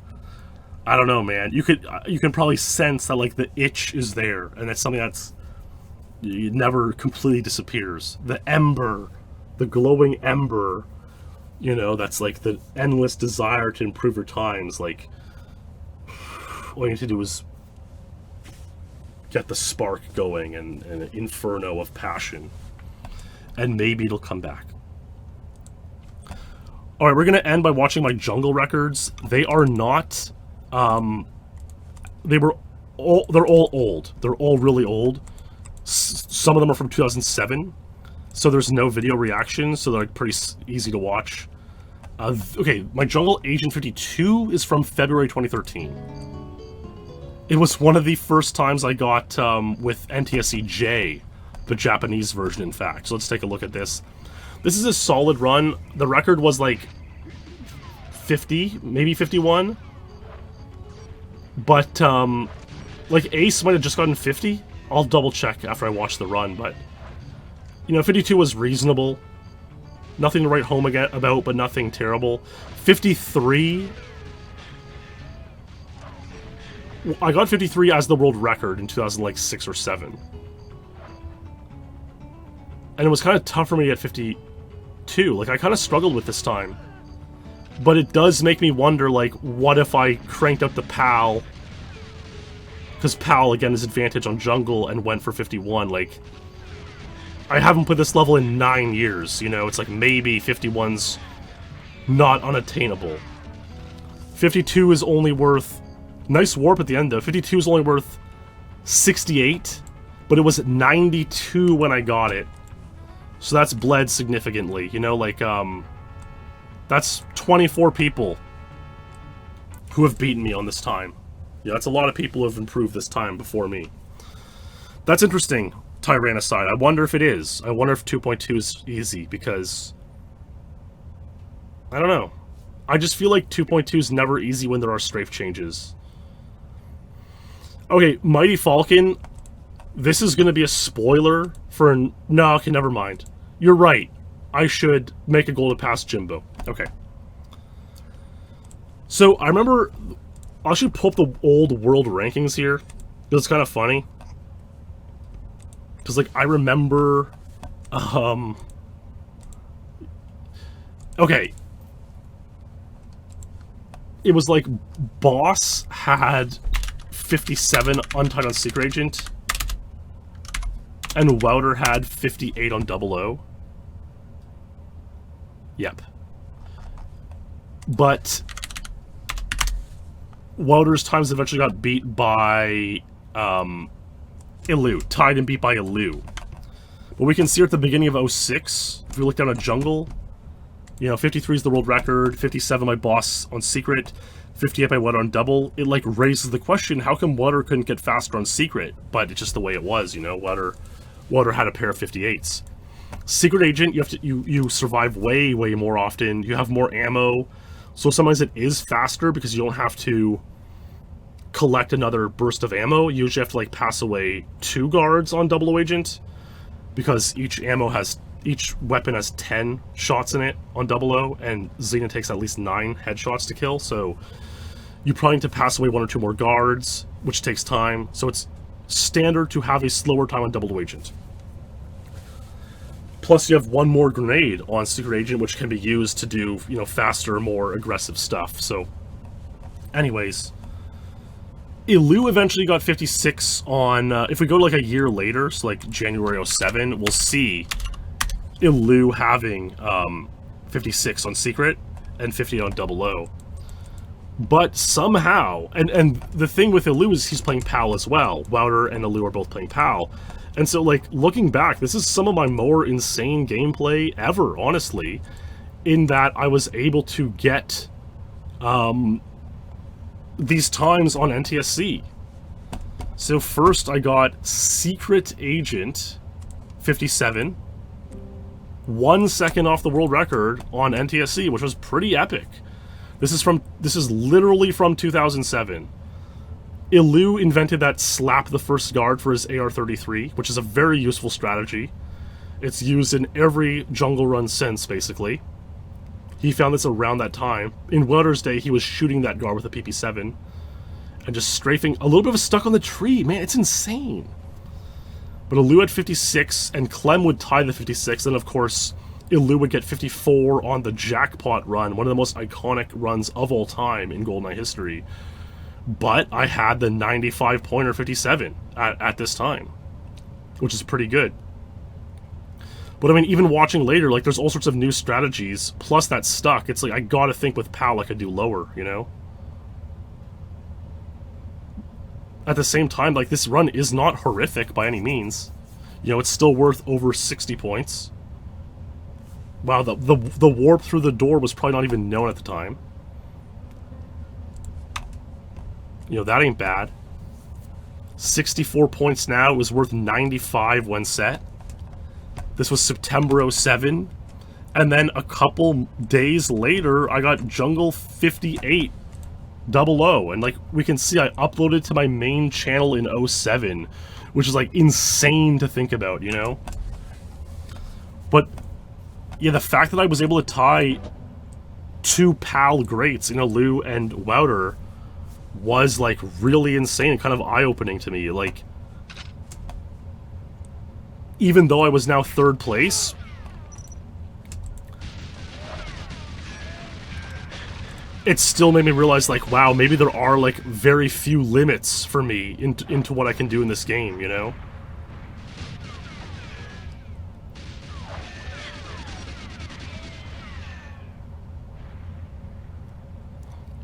I don't know, man. You can probably sense that like the itch is there, and it's something it never completely disappears. The ember, the glowing ember, you know, that's like the endless desire to improve your times. Like, all you need to do is get the spark going and an inferno of passion, and maybe it'll come back. All right, we're gonna end by watching my jungle records. They are not. They're all old. They're all really old. Some of them are from 2007, so there's no video reaction, so they're like pretty easy to watch. Okay, my Jungle Agent 52 is from February 2013. It was one of the first times I got with NTSC-J, the Japanese version, in fact. So let's take a look at this. This is a solid run. The record was like 50, maybe 51. But, like, Ace might have just gotten 50. I'll double check after I watch the run, but... You know, 52 was reasonable. Nothing to write home about, but nothing terrible. 53... I got 53 as the world record in 2006 or 7. And it was kind of tough for me to get 52. Like, I kind of struggled with this time. But it does make me wonder, like, what if I cranked up the PAL? Because PAL, again, is advantage on jungle and went for 51. Like, I haven't put this level in 9 years, you know? It's like, maybe 51's not unattainable. 52 is only worth... Nice warp at the end, though. 52 is only worth 68, but it was 92 when I got it. So that's bled significantly, you know, like, that's 24 people who have beaten me on this time. Yeah, that's a lot of people who have improved this time before me. That's interesting, Tyrannicide. I wonder if it is. I wonder if 2.2 is easy, because... I don't know. I just feel like 2.2 is never easy when there are strafe changes. Okay, Mighty Falcon, this is going to be a spoiler for... No, okay, never mind. You're right. I should make a goal to pass Jimbo. Okay. So, I remember... I'll actually pull up the old world rankings here, because it's kind of funny. Because, like, I remember... Okay. It was like, Boss had... 57 Untitled Secret Agent, and Wouter had 58 on 00. Yep. But Wouter's times eventually got beat by Ilu, tied and beat by Ilu. But we can see at the beginning of 06, if we look down at Jungle, you know, 53 is the world record, 57 by Boss on Secret, 58 by Water on double. It, like, raises the question, how come Water couldn't get faster on Secret? But it's just the way it was, you know? Water had a pair of 58s. Secret Agent, you survive way, way more often. You have more ammo. So sometimes it is faster because you don't have to collect another burst of ammo. You usually have to, like, pass away 2 guards on 00 Agent, because each weapon has 10 shots in it on 00, and Xena takes at least 9 headshots to kill, so you probably need to pass away 1 or 2 more guards, which takes time, so it's standard to have a slower time on 00 Agent. Plus you have 1 more grenade on Secret Agent, which can be used to do, you know, faster, more aggressive stuff, so... Anyways... Ilu eventually got 56 on, if we go to, like, a year later, so, like, January 07, we'll see Ilu having 56 on Secret and 50 on 00. But somehow, and the thing with Ilu is he's playing PAL as well. Wouter and Ilu are both playing PAL. And so, like, looking back, this is some of my more insane gameplay ever, honestly, in that I was able to get these times on NTSC. So first I got Secret Agent 57, 1 second off the world record on NTSC, which was pretty epic. This is literally from 2007. Ilu invented that slap the first guard for his AR-33, which is a very useful strategy. It's used in every jungle run since, basically. He found this around that time. In Wouter's day, he was shooting that guard with a PP7 and just strafing. A little bit of a stuck on the tree. Man, it's insane. But Ilu had 56, and Clem would tie the 56, and of course, Ilu would get 54 on the Jackpot run, one of the most iconic runs of all time in GoldenEye history. But I had the 95-pointer 57 at this time, which is pretty good. But I mean, even watching later, like, there's all sorts of new strategies, plus that stuck. It's like, I gotta think with PAL I could do lower, you know? At the same time, like, this run is not horrific by any means. You know, it's still worth over 60 points. Wow, the warp through the door was probably not even known at the time. You know, that ain't bad. 64 points now, it was worth 95 when set. This was September 07. And then a couple days later, I got Jungle 58 00. And like we can see, I uploaded to my main channel in 07 which is like insane to think about, you know? But yeah, the fact that I was able to tie 2 PAL greats in Alu and Wouter was like really insane and kind of eye-opening to me. Like, even though I was now 3rd place, it still made me realize, like, wow, maybe there are like very few limits for me into what I can do in this game, you know?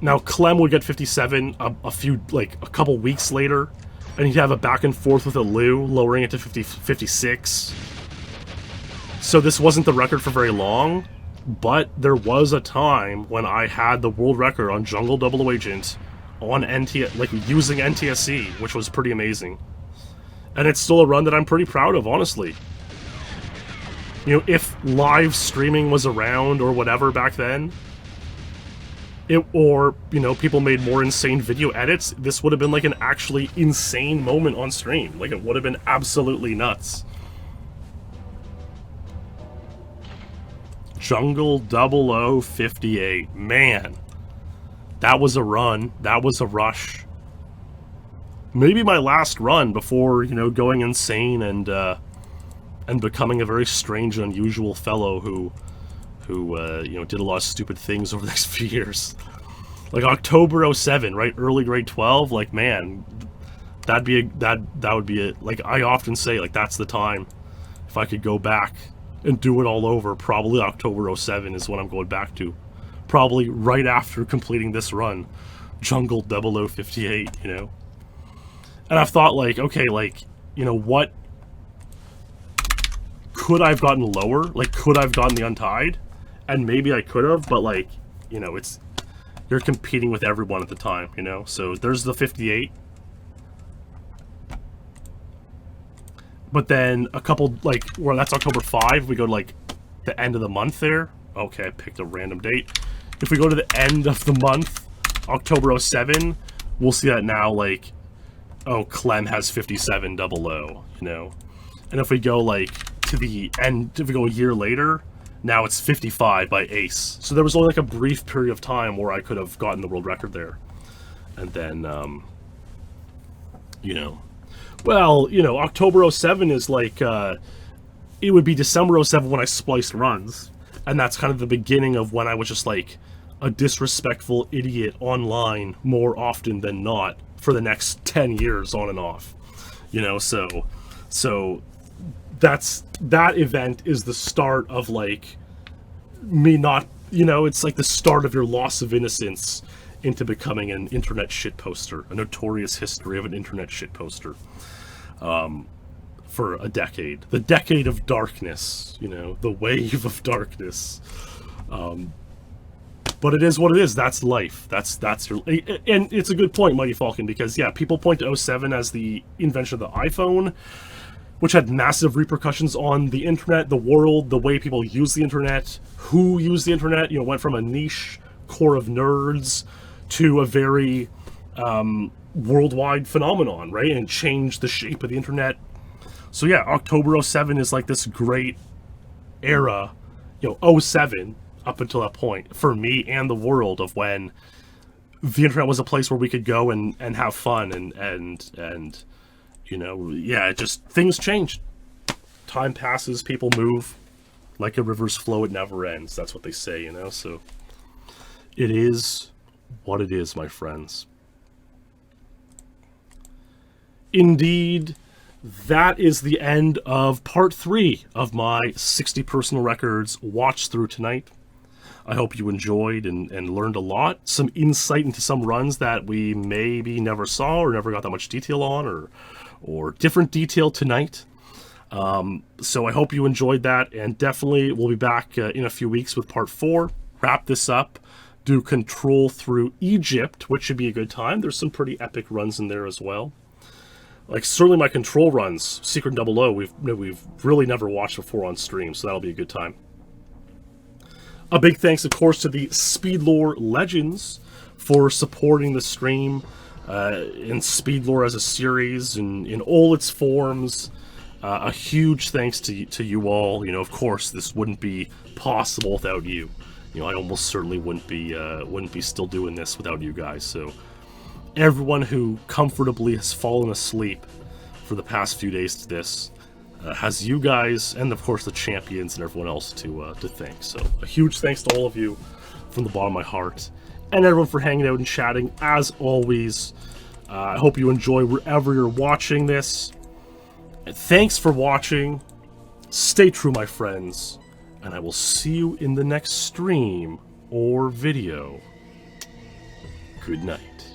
Now, Clem would get 57 a couple weeks later, and he'd have a back and forth with Alu, lowering it to 56. So this wasn't the record for very long, but there was a time when I had the world record on Jungle Double Agent on using NTSC, which was pretty amazing. And it's still a run that I'm pretty proud of, honestly. You know, if live streaming was around or whatever back then, or, you know, people made more insane video edits, this would have been like an actually insane moment on stream. Like, it would have been absolutely nuts. Jungle 0058. Man, that was a run. That was a rush. Maybe my last run before, you know, going insane and becoming a very strange and unusual fellow who you know, did a lot of stupid things over the next few years. Like October 07, right? Early grade 12, like, man, that would be it. Like, I often say, like, that's the time. If I could go back and do it all over, probably October 07 is what I'm going back to. Probably right after completing this run. Jungle 0058, you know? And I've thought, like, okay, like, you know, what could I have gotten lower? Like, could I have gotten the Untied? And maybe I could have, but, like, you know, you're competing with everyone at the time, you know? So there's the 58. But then a couple, like, well, that's October 5. We go to, like, the end of the month there. Okay, I picked a random date. If we go to the end of the month, October 07, we'll see that now, like, oh, Clem has 57 00, you know? And if we go, like, to the end, if we go a year later, now it's 55 by Ace. So there was only like a brief period of time where I could have gotten the world record there. And then, you know, well, you know, October 07 is like, it would be December 07 when I spliced runs. And that's kind of the beginning of when I was just like a disrespectful idiot online more often than not for the next 10 years on and off. You know, so that event is the start of, like, me not, you know, it's like the start of your loss of innocence into becoming an internet shitposter, a notorious history of an internet shitposter, for a decade. The decade of darkness, you know, the wave of darkness. But it is what it is. That's life. That's your, and it's a good point, Mighty Falcon, because yeah, people point to 07 as the invention of the iPhone, which had massive repercussions on the internet, the world, the way people use the internet, who use the internet. You know, went from a niche core of nerds to a very worldwide phenomenon, right? And changed the shape of the internet. So yeah, October 07 is like this great era, you know, 07 up until that point, for me and the world, of when the internet was a place where we could go and have fun and you know, yeah, it just, things changed. Time passes, people move. Like a river's flow, it never ends. That's what they say, you know? So it is what it is, my friends. Indeed, that is the end of part 3 of my 60 personal records watch through tonight. I hope you enjoyed and learned a lot. Some insight into some runs that we maybe never saw or never got that much detail on, or different detail tonight. So I hope you enjoyed that, and definitely we'll be back in a few weeks with part 4. Wrap this up, do Control through Egypt, which should be a good time. There's some pretty epic runs in there as well. Like, certainly my Control runs, Secret 00, we've really never watched before on stream, so that'll be a good time. A big thanks, of course, to the SpeedLore Legends for supporting the stream. in SpeedLore as a series in all its forms. A huge thanks to you all. You know, of course, this wouldn't be possible without you. You know, I almost certainly wouldn't be still doing this without you guys. So, everyone who comfortably has fallen asleep for the past few days to this has you guys, and of course the champions and everyone else to thank. So, a huge thanks to all of you from the bottom of my heart, and everyone for hanging out and chatting as always. I hope you enjoy wherever you're watching this. And thanks for watching. Stay true, my friends, and I will see you in the next stream or video. Good night.